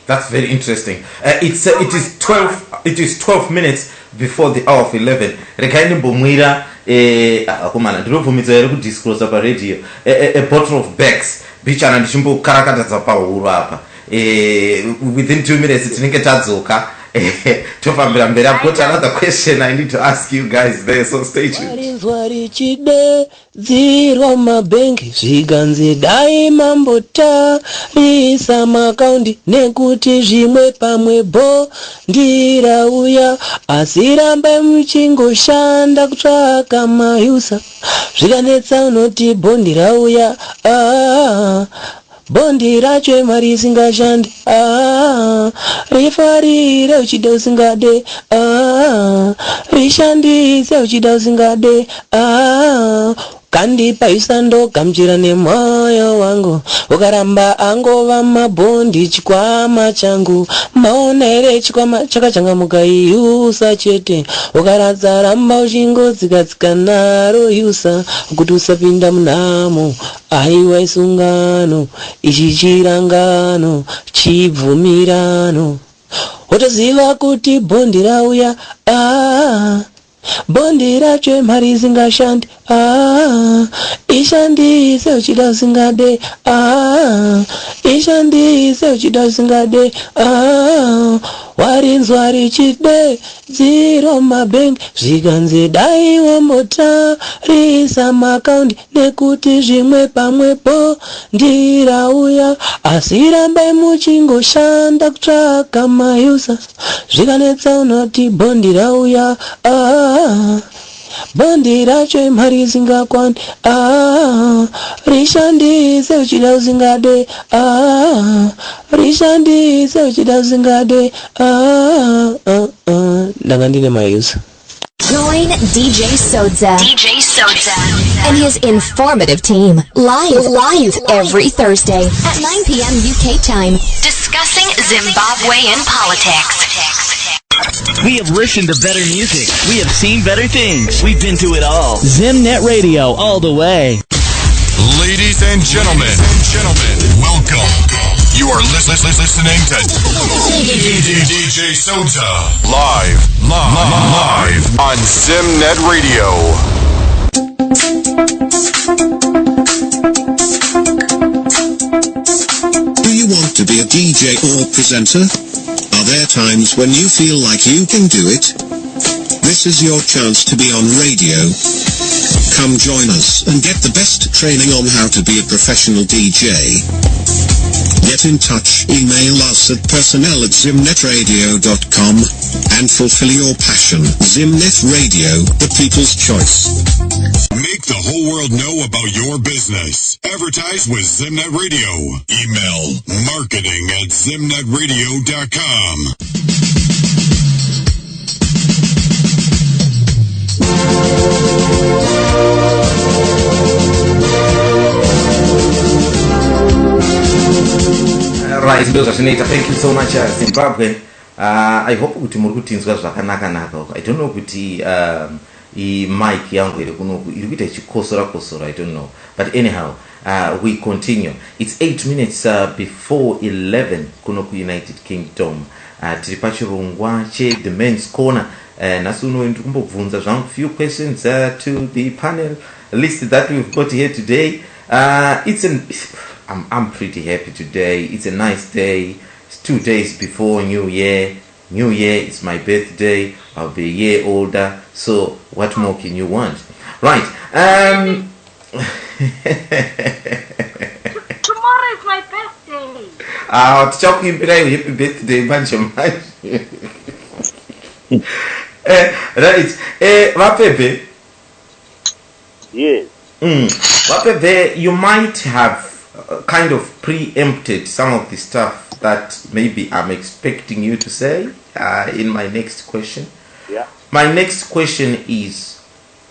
That's very interesting. It is 12 minutes before the hour of 11. Rekaini mbomwira akomana ndinobvumidza here kudisclose pa radio a bottle of Bex bichana ndichimbokarakadza pahuro apa within 2 minutes tinenge tadzoka tofambira mberi. I've got another question I need to ask you guys there, so stay tuned. Zero mabengi zviganze dai mambota risa makaundi nekuti zvimwe pamwe bo ndira uya asirambe muchingoshanda kutsvaka mayusa zvikanetsa unoti bondira uya bondi racho mari isingashandi rifarire uchida usingade rishandise uchida usingade kandi paisando kamjira nemoyo wangu ukaramba angova mabondi chikwama changu maona ere chikwama chakachangamuka yusa chete ukaradza ramba uchingodzika naro yusa kuti usapinda munamo aiwa isungano ichi chirangano chibvumirano wotoziva kuti bondi rauya bondi racho mari isingashandi ishandise uchida usingade ishandise uchida usingade warinzwa richide dziro mabengi zviganze dai wambotarisa makaundi nekuti zvimwe pamwepo ndirauya asi rambai muchingoshanda kutsvaka mayusa zvikanetsa unoti bondi rauya bondi racho mari isingakwani rishandise uchida usingade rishandise uchida usingade ndanga ndine mayusa. Join DJ Sodza and his informative team live every Thursday at 9 p.m. UK time, discussing Zimbabwean politics. We have listened to better music. We have seen better things. We've been to it all. Zimnet Radio, all the way. Ladies and gentlemen, welcome. You are listening to DJ Sodza live on Zimnet Radio. Do you want to be a DJ or presenter? Are there times when you feel like you can do it? This is your chance to be on radio. Come join us and get the best training on how to be a professional DJ. Get in touch, email us at personnel@zimnetradio.com and fulfill your passion. Zimnet Radio, the people's choice. Make the whole world know about your business. Advertise with Zimnet Radio. Email marketing@zimnetradio.com. Right, thank you so much Zimbabwe. I hope kuti muri kutinzwa zvakanaka. I don't know kuti mic yangu iri kunoku iri kuita ichikosora, I don't know, but anyhow we continue. It's 8 minutes before 11 kunoku United Kingdom. Tiri pachirongwa che the men's corner. Nasu uno ndikumbobvunza zvangu few questions to the panel list that we've got here today. I'm pretty happy today. It's a nice day. It's 2 days before New Year. New Year, it's my birthday. I'll be a year older. So what more can you want? Right. Tomorrow is my birthday. Tichakuimbirai happy birthday manje manje. Right. Vapepe. Yes. Vapepe, you might have kind of preempted some of the stuff that maybe I'm expecting you to say in my next question. Yeah. My next question is,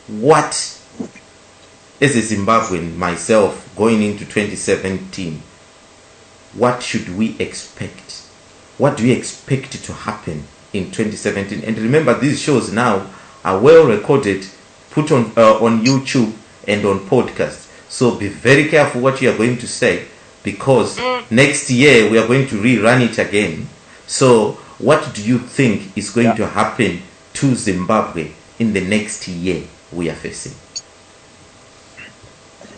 what, as a Zimbabwean myself, going into 2017, what should we expect? What do we expect to happen in 2017? And remember, these shows now are well recorded, put on YouTube and on podcast. So be very careful what you are going to say, because next year we are going to rerun it again. So what do you think is going to happen to Zimbabwe in the next year we are facing?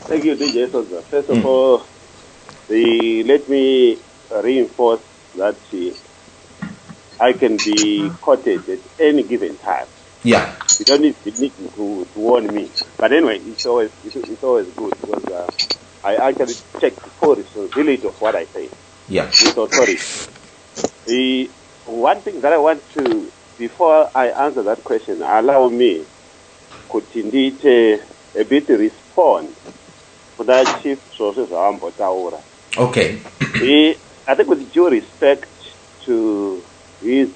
Thank you, DJ Sodza. First of all, let me reinforce that I can be quoted at any given time. Yeah. You don't need to warn me. But anyway, it's always good, because I actually check for responsibility of what I say. Yeah. With authority. The one thing that I want to, before I answer that question, allow me to a bit respond to that Chief Sources Taura. Okay. I think with due respect to his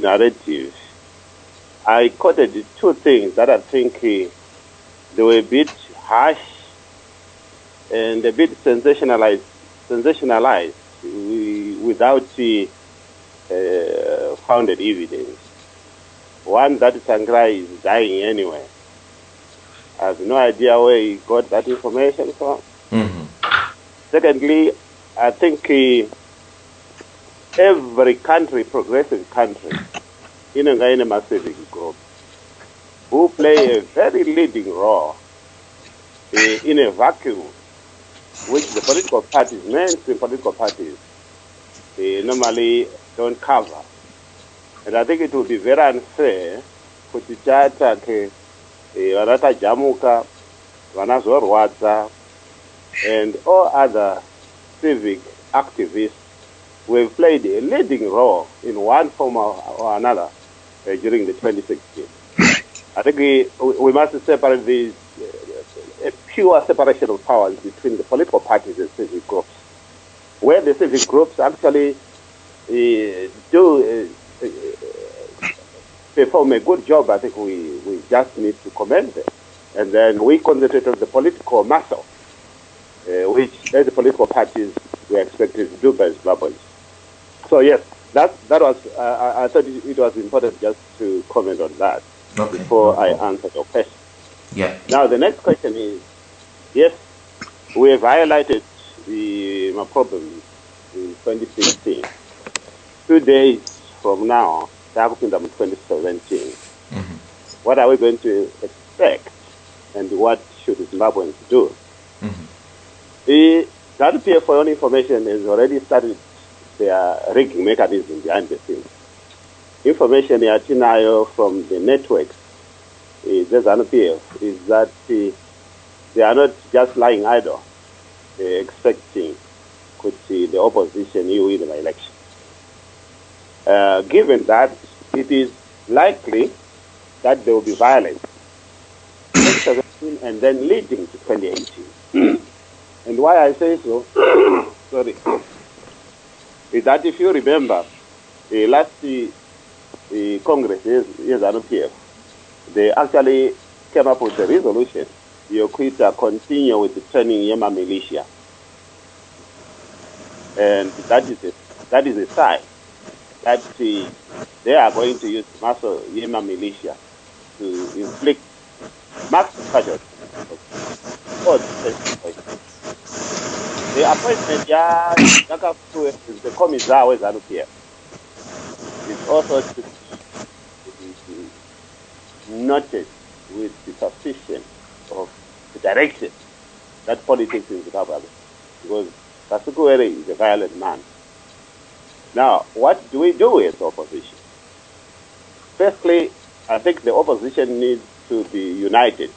narrative, I quoted two things that I think they were a bit harsh and a bit sensationalized without founded evidence. One, that Sangrai is dying anyway. I have no idea where he got that information from. Secondly, I think every country, progressive country, in a civic group, who play a very leading role in a vacuum, which the political parties, mainstream political parties, they normally don't cover. And I think it would be very unfair for the Chata, Vanata Jamuka, Vanazorwadza, and all other civic activists who have played a leading role in one form or another during the 2016. I think we must separate these, a pure separation of powers between the political parties and civic groups. Where the civic groups actually do perform a good job, I think we just need to commend them. And then we concentrate on the political muscle, which as the political parties we are expected to do by Zimbabweans. So yes, that was, I thought it was important just to comment on that before I answer your question. Yeah. Now the next question is, yes, we have highlighted the problems in 2016. 2 days from now, in 2017, what are we going to expect and what should Zimbabweans do? The ZPF, for your information, has already started their rigging mechanism behind the scenes. Information from the networks, the ZPF, is that they are not just lying idle, expecting the opposition you win the election. Given that, it is likely that there will be violence in 2017 and then leading to 2018. And why I say so, sorry, is that if you remember, last Congress, ZANU-PF, they actually came up with a resolution, Yokwita continue with the training Yema militia. And that is a sign that they are going to use muscle Yema militia to inflict massive casualties. The appointment is the commissar with ZANU-PF. It's also to be noted with the suspicion of the direction that politics in Zimbabwe, because Kasukuwere is a violent man. Now, what do we do with opposition? Firstly, I think the opposition needs to be united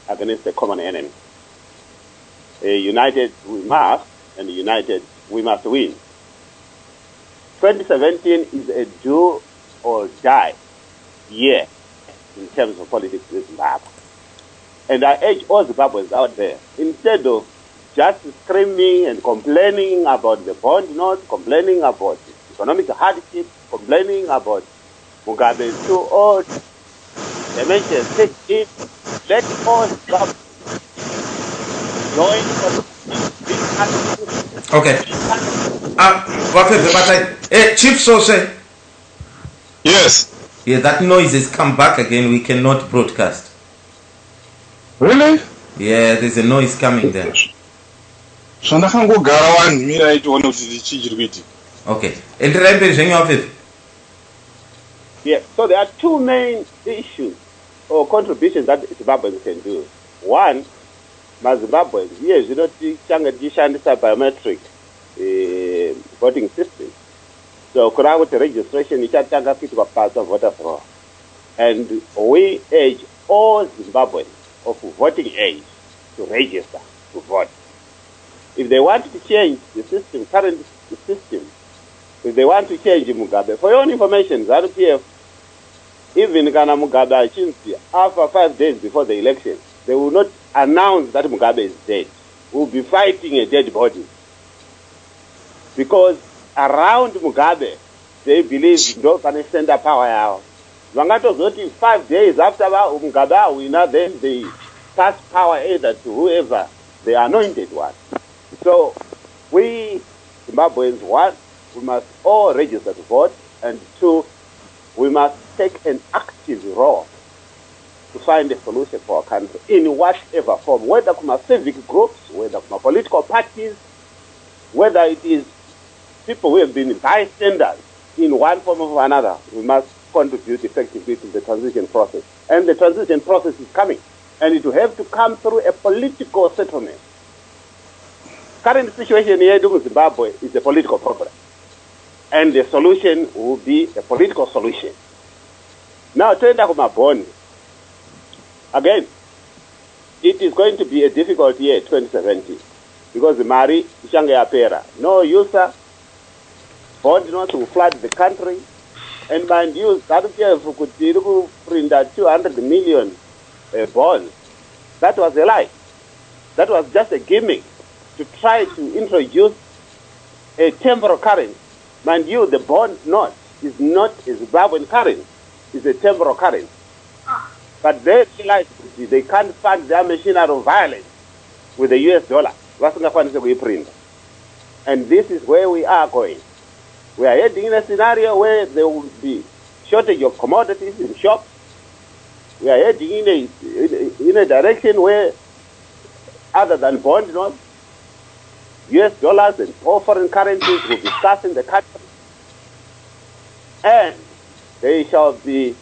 against the common enemy. united we must, and united we must win. 2017 is a do or die year in terms of politics in Zimbabwe. And I urge all Zimbabweans out there, instead of just screaming and complaining about the bond notes, complaining about economic hardship, complaining about Mugabe's too old, dimensions, take it, let all Zimbabweans join this. Okay. Chief Sose. Yes. Yeah, that noise has come back again. We cannot broadcast. Really? Yeah, there's a noise coming there. Okay. Yeah, so there are two main issues or contributions that Zimbabweans can do. One, Zimbabweans, yes, you know, the biometric voting system. So, with the registration, you can take part of voter fraud. And we urge all Zimbabweans of voting age to register to vote. If they want to change the system, current system, if they want to change Mugabe, for your own information, ZANU-PF, even Ghana Mugabe, after 5 days before the election, they will not announce that Mugabe is dead. We will be fighting a dead body. Because around Mugabe, they believe no can stand up power out. Wangatozoti 5 days after Mugabe winner, then they pass power either to whoever the anointed one. So we Zimbabweans, one, we must all register to vote, and two, we must take an active role to find a solution for our country in whatever form, whether from civic groups, whether from political parties, whether it is people who have been bystanders in one form or another. We must contribute effectively to the transition process. And the transition process is coming. And it will have to come through a political settlement. Current situation here in Zimbabwe is a political problem. And the solution will be a political solution. Now, turn back to my bond. Again, it is going to be a difficult year, 2017, because the Mari Ishange Apera, no user, bond not to flood the country, and mind you, that could print 200 million bonds. That was a lie. That was just a gimmick to try to introduce a temporal currency. Mind you, the bond note is not a Zimbabwean currency, it's a temporal currency. But they realized they can't fund their machinery of violence with the US dollar. And this is where we are going. We are heading in a scenario where there will be shortage of commodities in shops. We are heading in a direction where, other than bond notes, US dollars and all foreign currencies will be scarce in the country. And there shall be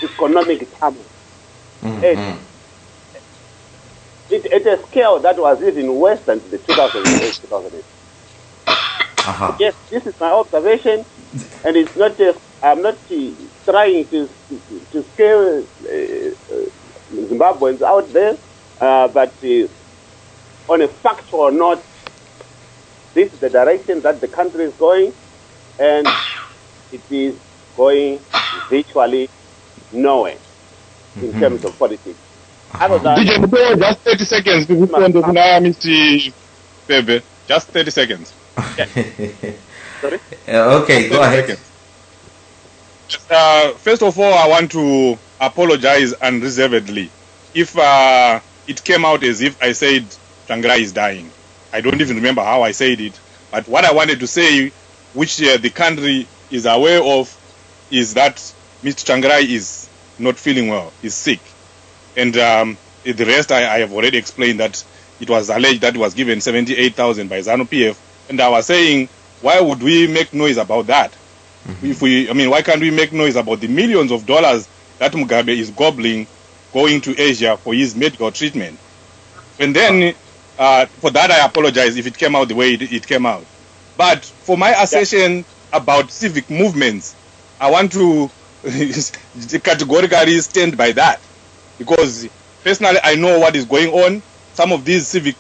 economic turmoil. At a scale that was even worse than the 2008-2008. Yes, this is my observation, and it's not just, I'm not trying to scare Zimbabweans out there, but on a factual note, this is the direction that the country is going, and it is going virtually nowhere in terms of politics. DJ Mutoro, just 30 seconds. Mr. Bebe, just 30 seconds. Sorry? Okay, go ahead. First of all, I want to apologize unreservedly if it came out as if I said Tsvangirai is dying. I don't even remember how I said it, but what I wanted to say, which the country is aware of, is that Mr. Tsvangirai is not feeling well, he's sick. And the rest I have already explained, that it was alleged that it was given 78,000 by ZANU-PF, and I was saying, why would we make noise about that? Why can't we make noise about the millions of dollars that Mugabe is gobbling going to Asia for his medical treatment? And then, for that I apologize if it came out the way it came out. But for my assertion about civic movements, I want to categorically stand by that. Because personally I know what is going on, some of these civic,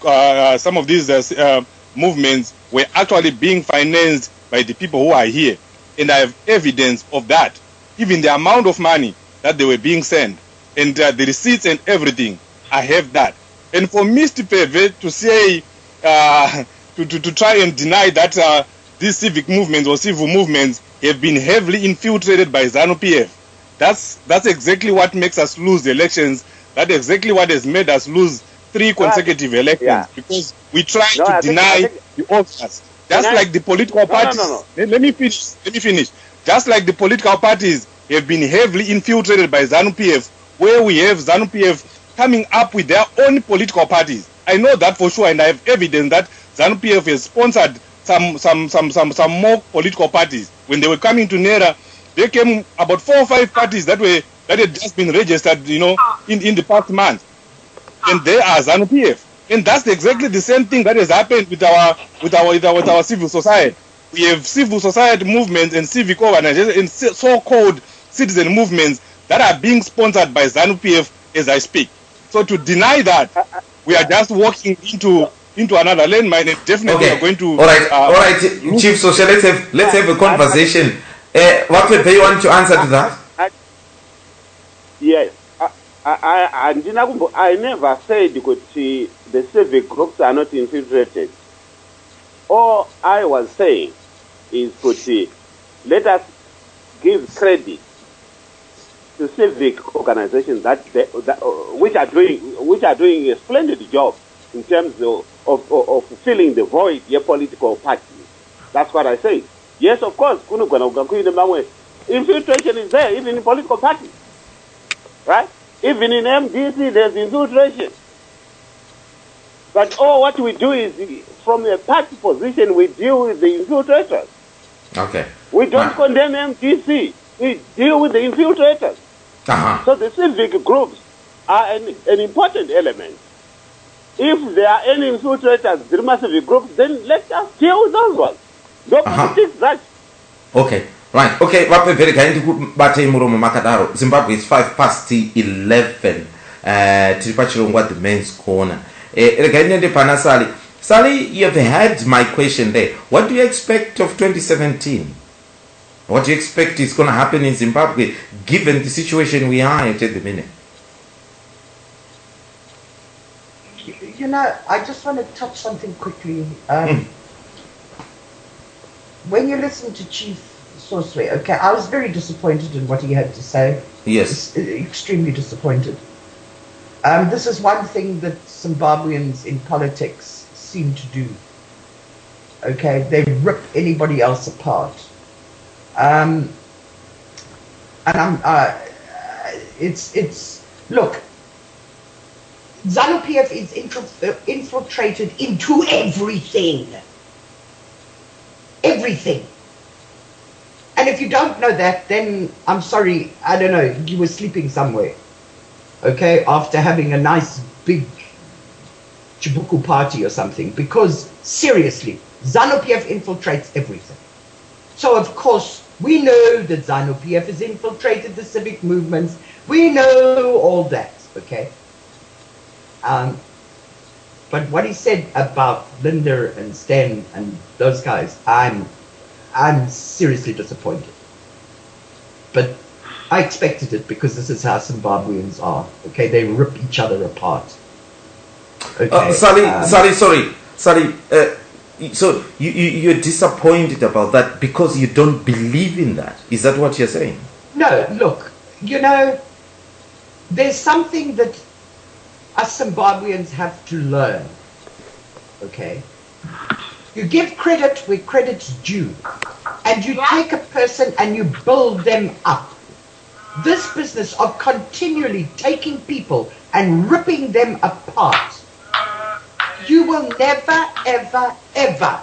movements were actually being financed by the people who are here, and I have evidence of that. Even the amount of money that they were being sent, and the receipts and everything, I have that. And for Mr. Peve to say, to try and deny that these civic movements or civil movements have been heavily infiltrated by ZANU-PF, that's exactly what makes us lose the elections. That's exactly what has made us lose 3 consecutive elections, because we try to deny the obvious. Just like the political parties. Let me finish. Just like the political parties have been heavily infiltrated by ZANU-PF, where we have ZANU-PF coming up with their own political parties. I know that for sure, and I have evidence that ZANU-PF has sponsored some more political parties. When they were coming to NERA, there came about 4 or 5 parties that had just been registered, in the past month, and they are ZANU-PF. And that's exactly the same thing that has happened with our civil society. We have civil society movements and civic organizations and so-called citizen movements that are being sponsored by ZANU-PF as I speak. So to deny that, we are just walking into another landmine, and definitely are going to. All right, Chief. So let's have a conversation. What do you want to answer to that? Yes. I never said the civic groups are not infiltrated. All I was saying is let us give credit to civic organizations which are doing a splendid job in terms of filling the void your political parties. That's what I say. Yes, of course, infiltration is there even in political parties, right? Even in MDC, there's infiltration. But what we do is, from a party position, we deal with the infiltrators. Okay. We don't condemn MDC. We deal with the infiltrators. So the civic groups are an important element. If there are any infiltrators, the civic groups, then let us deal with those ones. Don't politics that. Okay. Right. Okay. Very kind. Zimbabwe is 11:05. Tiripachirongwa the men's corner. Sally, you have had my question there. What do you expect of 2017? What do you expect is going to happen in Zimbabwe, given the situation we are at the minute? I just want to touch something quickly. When you listen to Chief Soswe, okay, I was very disappointed in what he had to say. Yes. Extremely disappointed. This is one thing that Zimbabweans in politics seem to do. Okay, they rip anybody else apart. Look, ZANU-PF is infiltrated into everything. Everything. And if you don't know that, then I'm sorry, I don't know, you were sleeping somewhere. Okay, after having a nice big Chibuku party or something. Because seriously, ZANU-PF infiltrates everything. So of course, we know that ZANU-PF has infiltrated the civic movements. We know all that, okay? But what he said about Linda and Stan and those guys, I'm seriously disappointed. But I expected it because this is how Zimbabweans are. Okay, they rip each other apart. Okay. Sorry. So you're disappointed about that because you don't believe in that. Is that what you're saying? No, look, there's something that us Zimbabweans have to learn. Okay? You give credit where credit's due. And you take a person and you build them up. This business of continually taking people and ripping them apart, you will never, ever, ever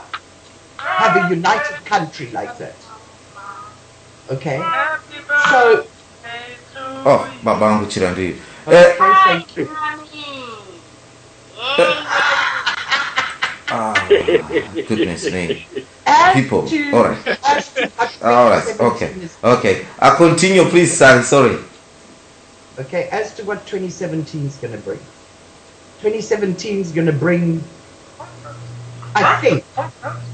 have a united country like that. Okay? So... Oh, Babangu Chirandi. Thank you. Goodness me. People. All right. Okay. I'll continue, please, Sally. Sorry. Okay, as to what 2017 is going to bring. 2017 is going to bring, I think,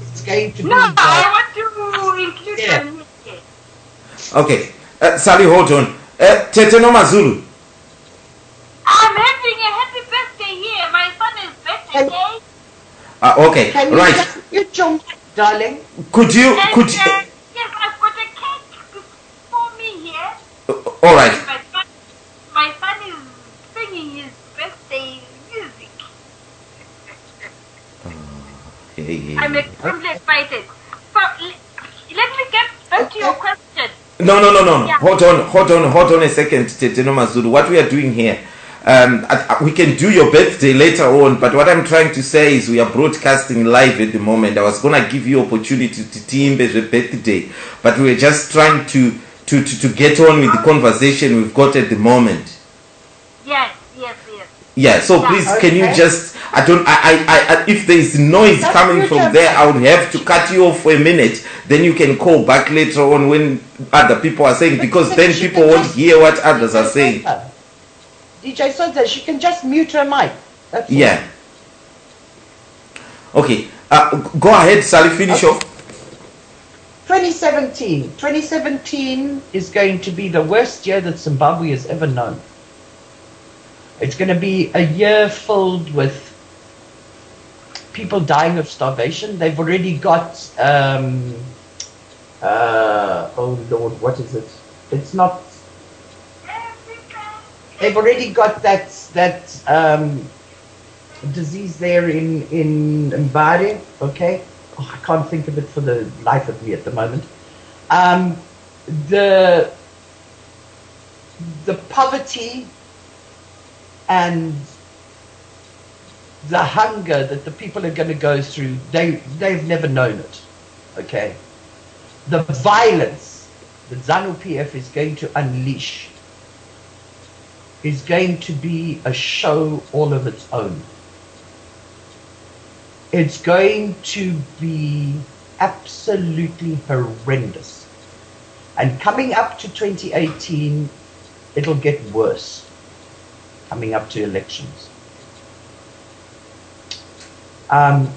it's going to be... No, I want to include them here. Okay. Sally, hold on. Tete Noma Zulu. I'm having a happy birthday here. My son is birthday. Okay, Can you right. just mute your mic, darling? Could you... Yes, I've got a cake before me here. All right. My son is singing his birthday music. I'm extremely excited. So, let me get back to your question. No. Yeah. Hold on a second, Tete Noma Zulu. What we are doing here, we can do your birthday later on, but what I'm trying to say is we are broadcasting live at the moment. I was going to give you opportunity to team as a birthday, but we're just trying to get on with the conversation we've got at the moment. Yes. Yeah, so please, can you just, if there is noise coming from there, I would have to cut you off for a minute. Then you can call back later on when other people are saying, because then people won't hear what others are saying. DJ Sodza, she can just mute her mic. That's yeah. All. Okay, go ahead, Sally, finish off. 2017 is going to be the worst year that Zimbabwe has ever known. It's going to be a year filled with people dying of starvation. They've already got, oh Lord, what is it? It's not, they've already got that disease there in Mbare, okay? Oh, I can't think of it for the life of me at the moment. The poverty and the hunger that the people are going to go through, they've never known it, okay? The violence that ZANU-PF is going to unleash is going to be a show all of its own. It's going to be absolutely horrendous. And coming up to 2018, it'll get worse. Coming up to elections. I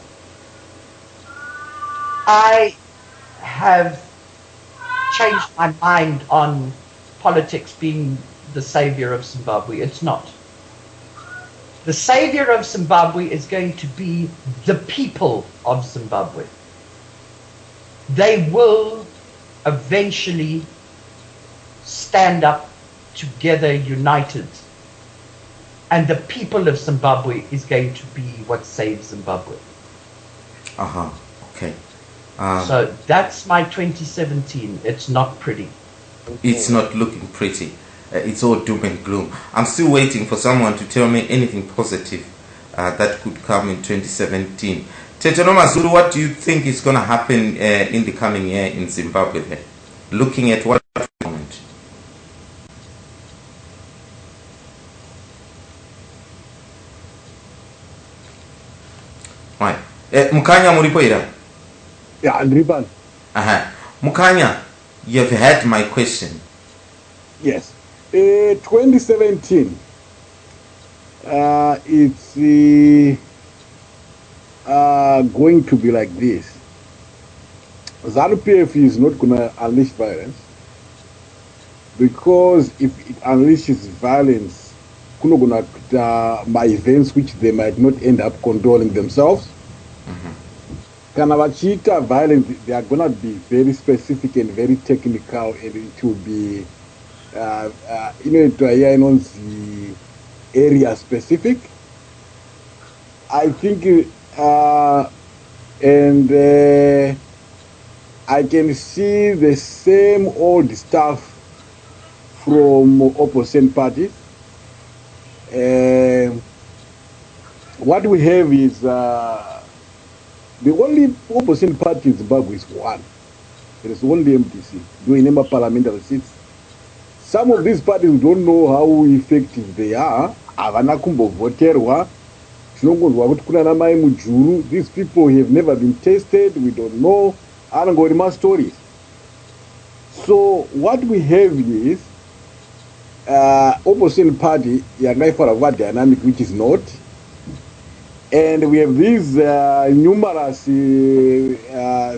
have changed my mind on politics being the savior of Zimbabwe. It's not. The savior of Zimbabwe is going to be the people of Zimbabwe. They will eventually stand up together, united. And the people of Zimbabwe is going to be what saves Zimbabwe. Okay. So that's my 2017. It's not pretty. It's not looking pretty. It's all doom and gloom. I'm still waiting for someone to tell me anything positive that could come in 2017. Tete Noma Zulu, what do you think is going to happen in the coming year in Zimbabwe there? Looking at what moment? Right. Mukanya Muripoira. Yeah, Andriban. Mukanya, you've had my question. Yes. 2017. It's going to be like this. ZANU-PF is not going to unleash violence, because if it unleashes violence, my events which they might not end up condoning themselves. Kana vachita violence, they are going to be very specific and very technical, and it will be the area specific. I think I can see the same old stuff from opposition parties. What we have is the only opposition party in Zimbabwe is one. There is only MDC doing number parliamentary seats. Some of these parties don't know how effective they are. These people have never been tested. We don't know. Stories. So what we have is opposition party for a dynamic which is not. And we have these numerous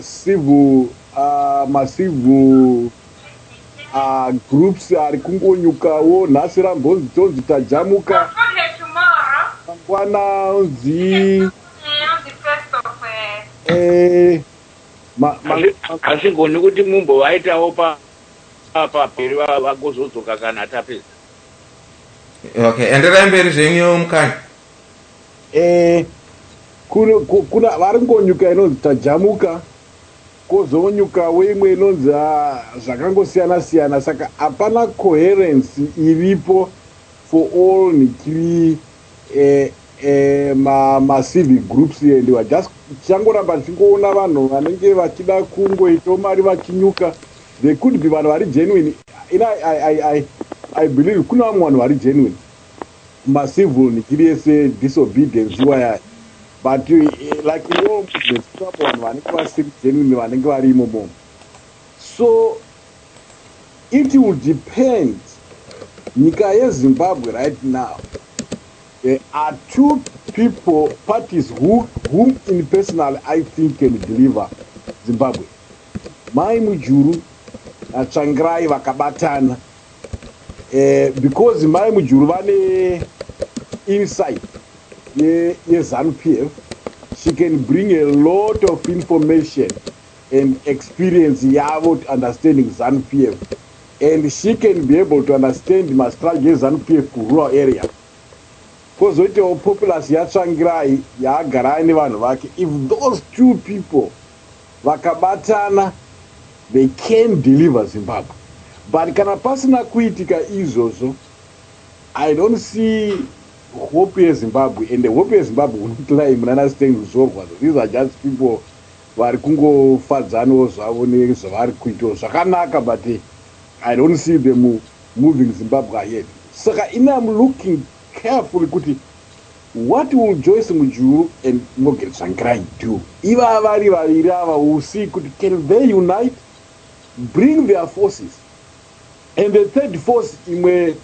civil, massive groups ari kungonyukawo nhasi rambonzi tonzi tajamuka mangwana unzi asingoni kuti mumbovaitawo paperi vagozodzoka kana tapedza. Okay, enderai mberi zvenyu mukanya. kuna vari ngonyuka inonzi tajamuka, kozonyukawo imwe inonzi zvakangosiyana-siyana, saka hapana coherence iripo for all nikiri macivic groups and we just changoramba tichingoona vanhu vanenge vachida kungoitawo mari vachinyuka. There could be vanhu vari genuine. I believe kuna vamwe vanhu vari genuine macivil nikiri yese disobedience iwaya, but like in all movements kuna vanhu vanenge vasiri genuine vanenge vari imomo. So it will depend. Nyika yeZimbabwe right now, there are two parties whom in personal I think can deliver Zimbabwe. Mai Mujuru na Tsvangirai vakabatana, because Mai Mujuru vane insight ye-ZANU-PF. She can bring a lot of information and experience yavo to understanding ZANU-PF, and she can be able to understand the strategy ZANU-PF ku rural area. Kozoitawo populace yaTsvangirai yaagara nevanhu vake. If those two people vakabatana, they can deliver Zimbabwe. But kana pasina kuitika izvozvo, I don't see hope yeZimbabwe, and the hope yeZimbabwe unotirai munanastengi kuzorwa. These are just people vari kungofadzanawo zvavo nezvavari kuitawo zvakanaka, but I don't see them moving Zimbabwe ahead. Saka I'm looking carefully kuti what will Joyce Mujuru and Morgan Tsvangirai do? Iva vari vaviri ava, will see kuti can they unite, bring their forces. And the third force imwe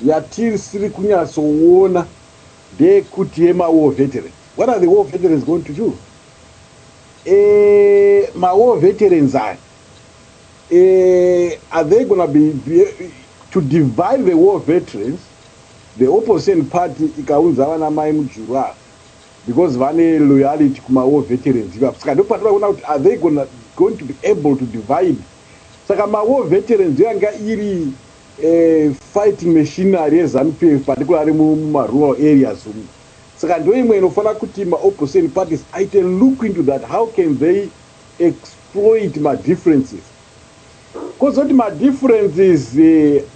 yatisiri kunyatsoona ndeyekuti yema-war veterans. What are the war veterans going to do? Ma-war veterans are they going to be to divide the war veterans? The opposition party ikaunza vana Mai Mujuru because vane loyalty kuma-war veterans. Are they going to be able to divide? Saka ma-war veterans yanga iri fighting machinery yeZANU-PF, particularly muma-rural areas. Saka ndo imwe inofana kuti ma-opposition parties aite look into that. How can they exploit my differences? Because what my differences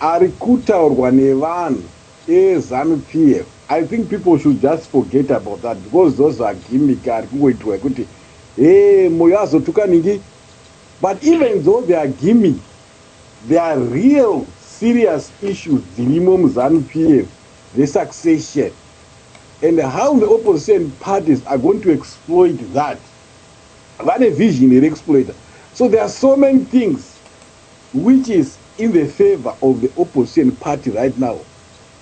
are kutaurwa nevanhu eZANU-PF. I think people should just forget about that, because those are gimmick ari kungoitwa kuti moyo azotukaningi. But even though they are gimmick, there are real serious issues dzirimo muZANU-PF, the succession, and how the opposition parties are going to exploit that. Vane vision is exploited. So there are so many things which is in the favor of the opposition party right now.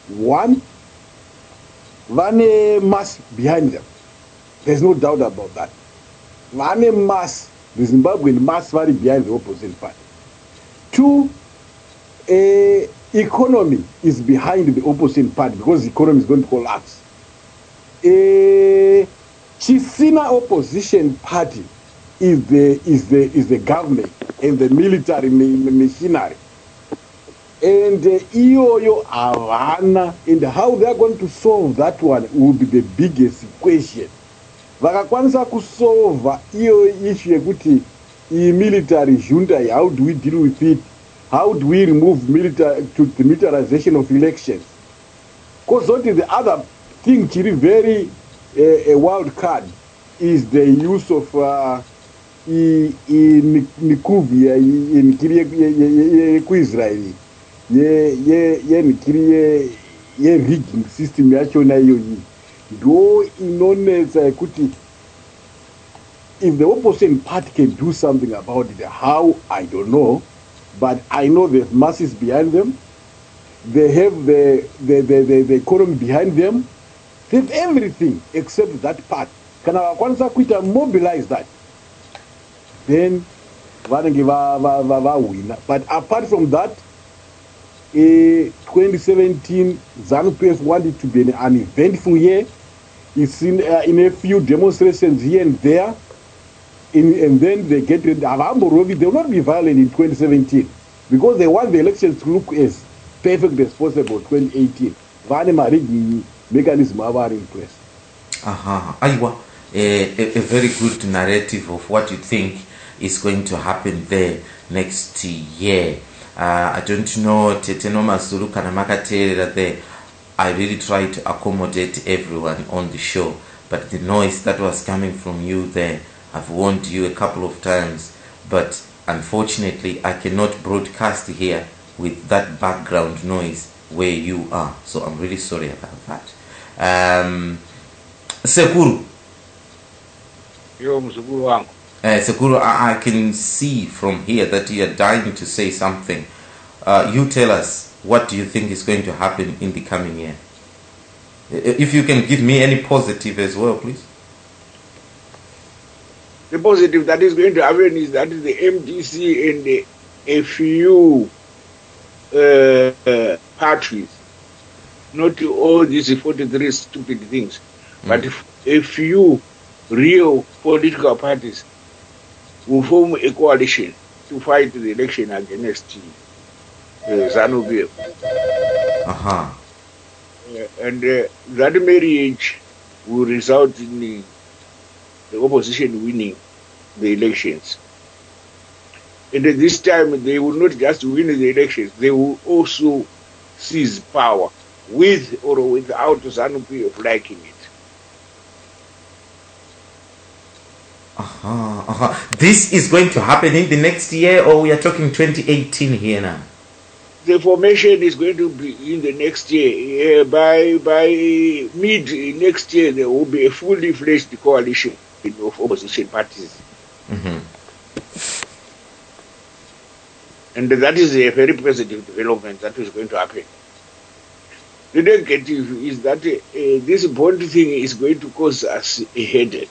One, vane mass behind them. There's no doubt about that. Vane mass, the Zimbabwean mass very behind the opposition party. Two, economy is behind the opposition party because the economy is going to collapse. Chisina opposition party is the government and the military machinery. And iyoyo avana, and how they are going to solve that one will be the biggest question. Vakakwanisa kusolve iyo issue yekuti military junta, how do we deal with it? How do we remove the militarization of elections? Because what is the other thing, chiri very a wild card, is the use of nikuvi kuIsraeli ye rigging system yachona iyoyi ndo inonetsa yekuti if the opposition party can do something about it, how, I don't know, but I know the masses behind them. They have the economy behind them. They have everything except that part. Kana vakwanisa kuita mobilize that, then vanenge vawina. But apart from that, 2017 ZANU-PF wanted to be an eventful year. It's in a few demonstrations here and there, and then they get ready. They will not be violent in 2017 because they want the elections to look as perfect as possible. 2018, Vane mechanism are in place. Aiwa, a very good narrative of what you think is going to happen there next year. I don't know, Teteno Masulu Kanamaka there. I really try to accommodate everyone on the show, but the noise that was coming from you there, I've warned you a couple of times, but unfortunately I cannot broadcast here with that background noise where you are, so I'm really sorry about that. Sekuru. Yo, mzukuru wangu. Sekuru, I can see from here that you are dying to say something. You tell us, what do you think is going to happen in the coming year? If you can give me any positive as well, please. The positive that is going to happen is that the MDC and a few parties, not all these 43 stupid things, but a few real political parties will form a coalition to fight the election against ZANU-PF. And that marriage will result in the opposition winning the elections. And at this time, they will not just win the elections, they will also seize power, with or without ZANU-PF liking it. This is going to happen in the next year, or we are talking 2018 here now? The formation is going to be in the next year. By mid next year, there will be a fully fledged coalition of opposition parties. And that is a very positive development that is going to happen. The negative is that this bond thing is going to cause us a headache.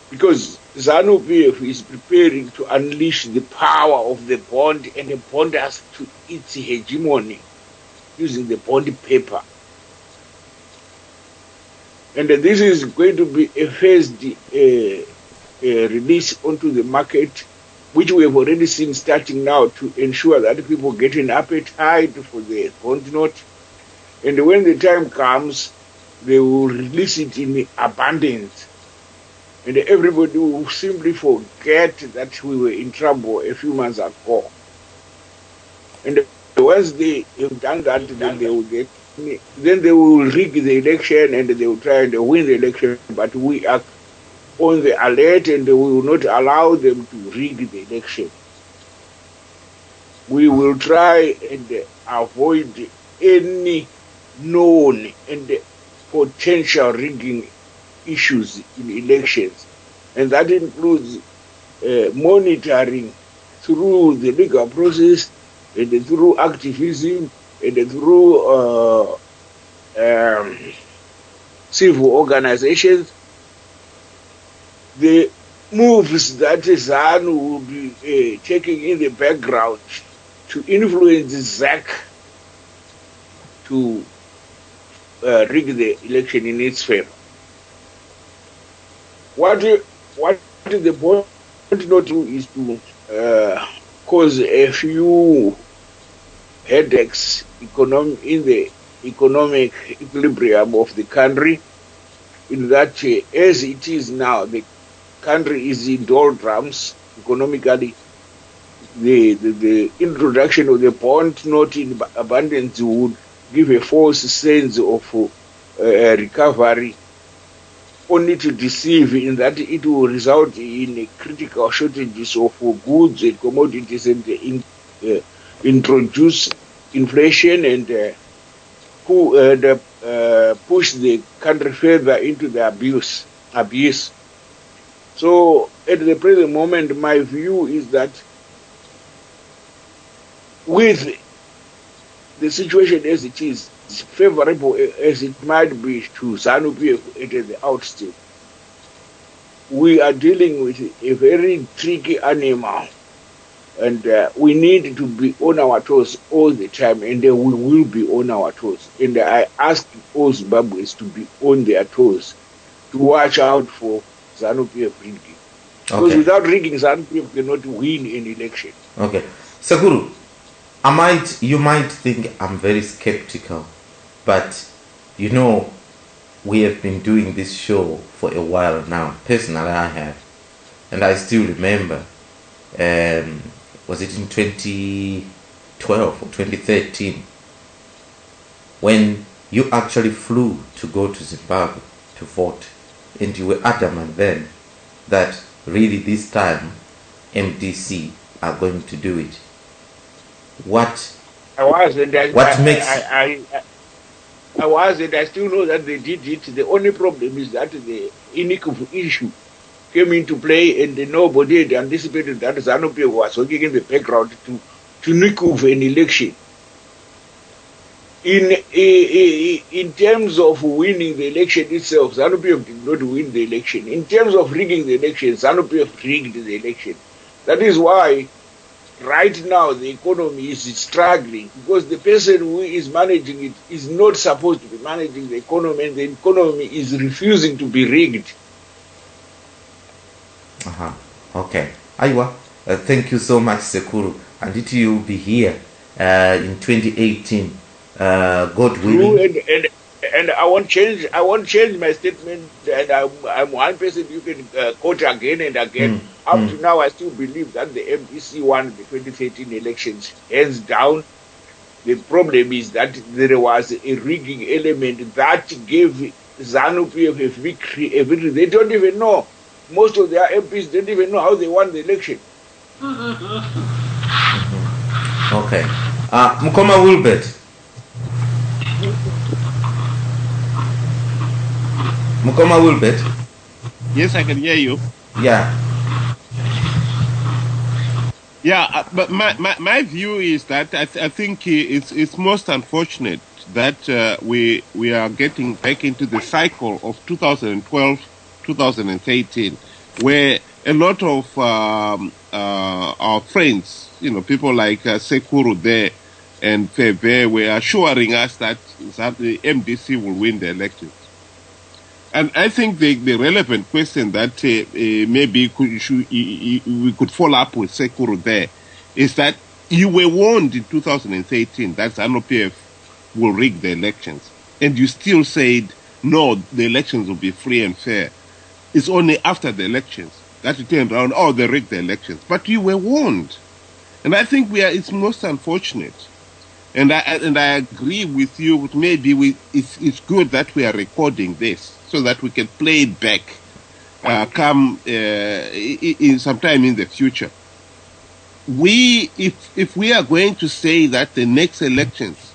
Because ZANU-PF is preparing to unleash the power of the bond, and the bond has to its hegemony using the bond paper. And this is going to be a phased release onto the market, which we have already seen starting now, to ensure that people get an appetite for the bond note. And when the time comes, they will release it in abundance. And everybody will simply forget that we were in trouble a few months ago. And once they have done that, then they will rig the election and they will try and win the election. But we are on the alert and we will not allow them to rig the election. We will try and avoid any known and potential rigging issues in elections, and that includes monitoring through the legal process and through activism and through civil organizations. The moves that ZANU will be taking in the background to influence ZAC to rig the election in its favor. What the bond not do is to cause a few headaches in the economic equilibrium of the country, in that as it is now, the country is in doldrums economically. The introduction of the bond note in abundance would give a false sense of recovery, only to deceive, in that it will result in a critical shortages of goods and commodities and introduce inflation and push the country further into the abuse. So at the present moment, my view is that with the situation as it is, favorable as it might be to ZANU-PF at the outset, we are dealing with a very tricky animal, and we need to be on our toes all the time, and we will be on our toes. And I ask all Zimbabweans to be on their toes, to watch out for ZANU-PF rigging. Because without rigging, ZANU-PF cannot win an election. Okay. Sekuru, you might think I'm very skeptical, but you know, we have been doing this show for a while now. Personally, I have. And I still remember, was it in 2012 or 2013, when you actually flew to go to Zimbabwe to vote, and you were adamant then that really this time MDC are going to do it. What makes... I was, and I still know that they did it. The only problem is that the Inikufu issue came into play, and nobody had anticipated that ZANU-PF was working in the background to Nikufu an election. In terms of winning the election itself, ZANU-PF did not win the election. In terms of rigging the election, ZANU-PF rigged the election. That is why right now the economy is struggling, because the person who is managing it is not supposed to be managing the economy, and the economy is refusing to be rigged. Okay. Aiwa, thank you so much, Sekuru. And it will be here in 2018, God willing. And I won't change my statement, and I'm one person you can quote again and again. Up to now, I still believe that the MDC won the 2013 elections hands down. The problem is that there was a rigging element that gave ZANU-PF a victory. They don't even know. Most of their MPs don't even know how they won the election. Okay. Mukoma Wilbert. Mukoma Wilbert. Yes, I can hear you. Yeah. Yeah, but my view is that I think it's most unfortunate that we are getting back into the cycle of 2012, 2013, where a lot of our friends, people like Sekuru there and Febe were assuring us that the MDC will win the elections. And I think the relevant question that maybe we could follow up with Sekuru there is that you were warned in 2013 that ZANU-PF will rig the elections, and you still said, no, the elections will be free and fair. It's only after the elections that you turned around, they rigged the elections. But you were warned. And I think it's most unfortunate. And I agree with you, but maybe it's good that we are recording this, so that we can play it back in sometime in the future. If we are going to say that the next elections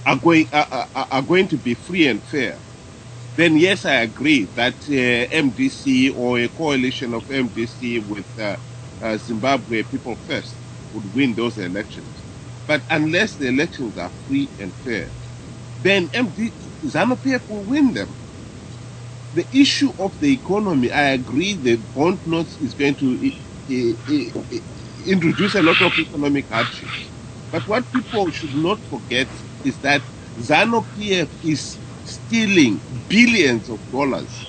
are going to be free and fair, then yes, I agree that MDC or a coalition of MDC with Zimbabwe People First would win those elections. But unless the elections are free and fair, then ZANU-PF will win them. The issue of the economy, I agree the bond notes is going to introduce a lot of economic hardship. But what people should not forget is that ZANU-PF is stealing billions of dollars.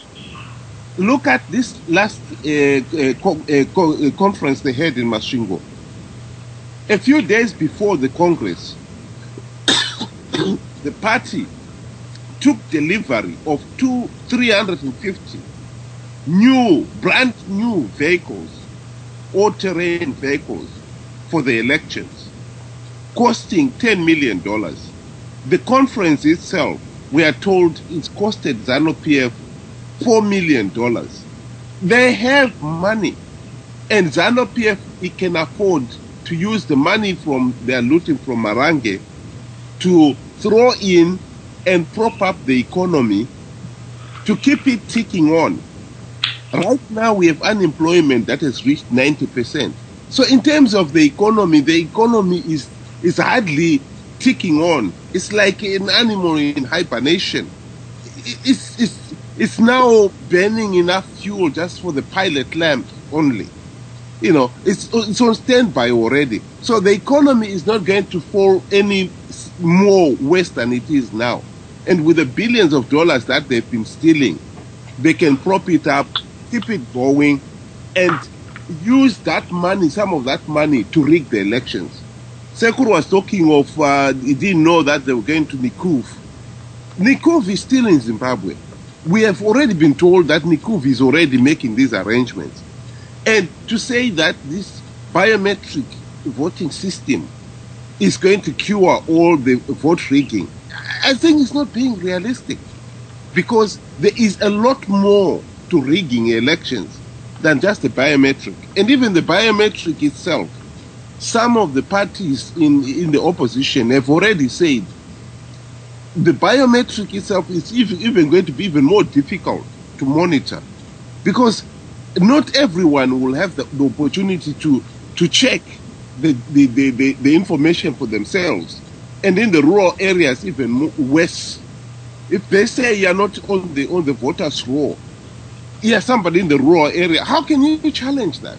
Look at this last conference they had in Masvingo. A few days before the Congress, the party took delivery of 350 brand new vehicles, all-terrain vehicles for the elections, costing $10 million. The conference itself, we are told, it's costed ZANU-PF $4 million. They have money, and ZANU-PF, it can afford to use the money from their looting from Marange to throw in and prop up the economy to keep it ticking on. Right now we have unemployment that has reached 90%. So in terms of the economy is hardly ticking on It's like an animal in hibernation. It's now burning enough fuel just for the pilot lamp only. It's on standby already. So the economy is not going to fall any more worse than it is now. And with the billions of dollars that they've been stealing, they can prop it up, keep it going, and use that money, some of that money, to rig the elections. Sekuru was talking of, he didn't know that they were going to Nikuv. Nikuv is still in Zimbabwe. We have already been told that Nikuv is already making these arrangements. And to say that this biometric voting system is going to cure all the vote rigging, I think it's not being realistic, because there is a lot more to rigging elections than just the biometric. And even the biometric itself, some of the parties in the opposition have already said the biometric itself is even going to be even more difficult to monitor, because not everyone will have the opportunity to check the information for themselves. And in the rural areas, even worse. If they say you're not on the voters' roll, you're somebody in the rural area, how can you challenge that?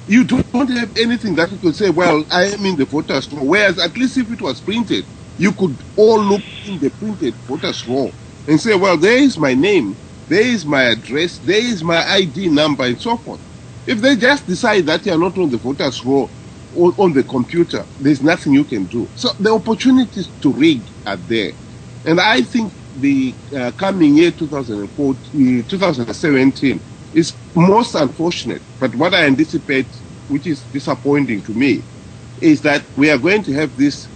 You don't have anything that you could say, well, I am in the voters' roll. Whereas at least if it was printed, you could all look in the printed voters' roll and say, well, there is my name, there is my address, there is my ID number, and so forth. If they just decide that you're not on the voters' roll or on the computer, there's nothing you can do. So the opportunities to rig are there. And I think the coming year, 2017, is most unfortunate. But what I anticipate, which is disappointing to me, is that we are going to have this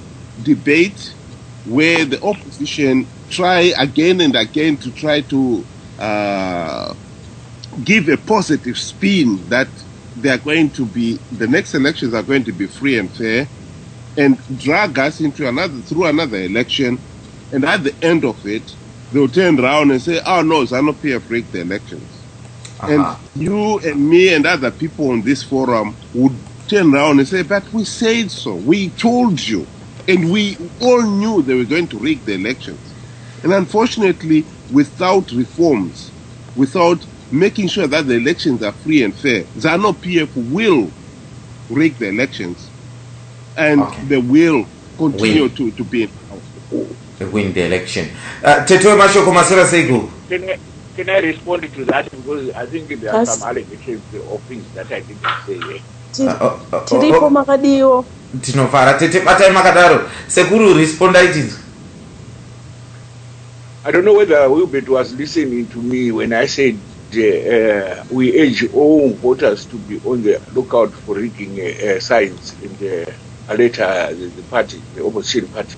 debate where the opposition try again and again to try to give a positive spin that they are going to be, the next elections are going to be free and fair, and drag us into through another election, and at the end of it, they'll turn around and say, oh no, ZANU-PF rigged the elections. And you and me and other people on this forum would turn around and say, but we said so, we told you, and we all knew they were going to rig the elections. And unfortunately, without reforms, without making sure that the elections are free and fair, ZANU-PF will rig the elections, and they will continue to be in power. Win the election. Teto Mashoko Masera Segu. Can I respond to that? Because I think there are some allegations of things that I didn't say here. Tiripo Makadiyo. Tinofara Tete Patai Makadaro. Seguru respond it. I don't know whether Wilbert was listening to me when I said we urge all voters to be on the lookout for rigging signs in the later the party, the opposition party.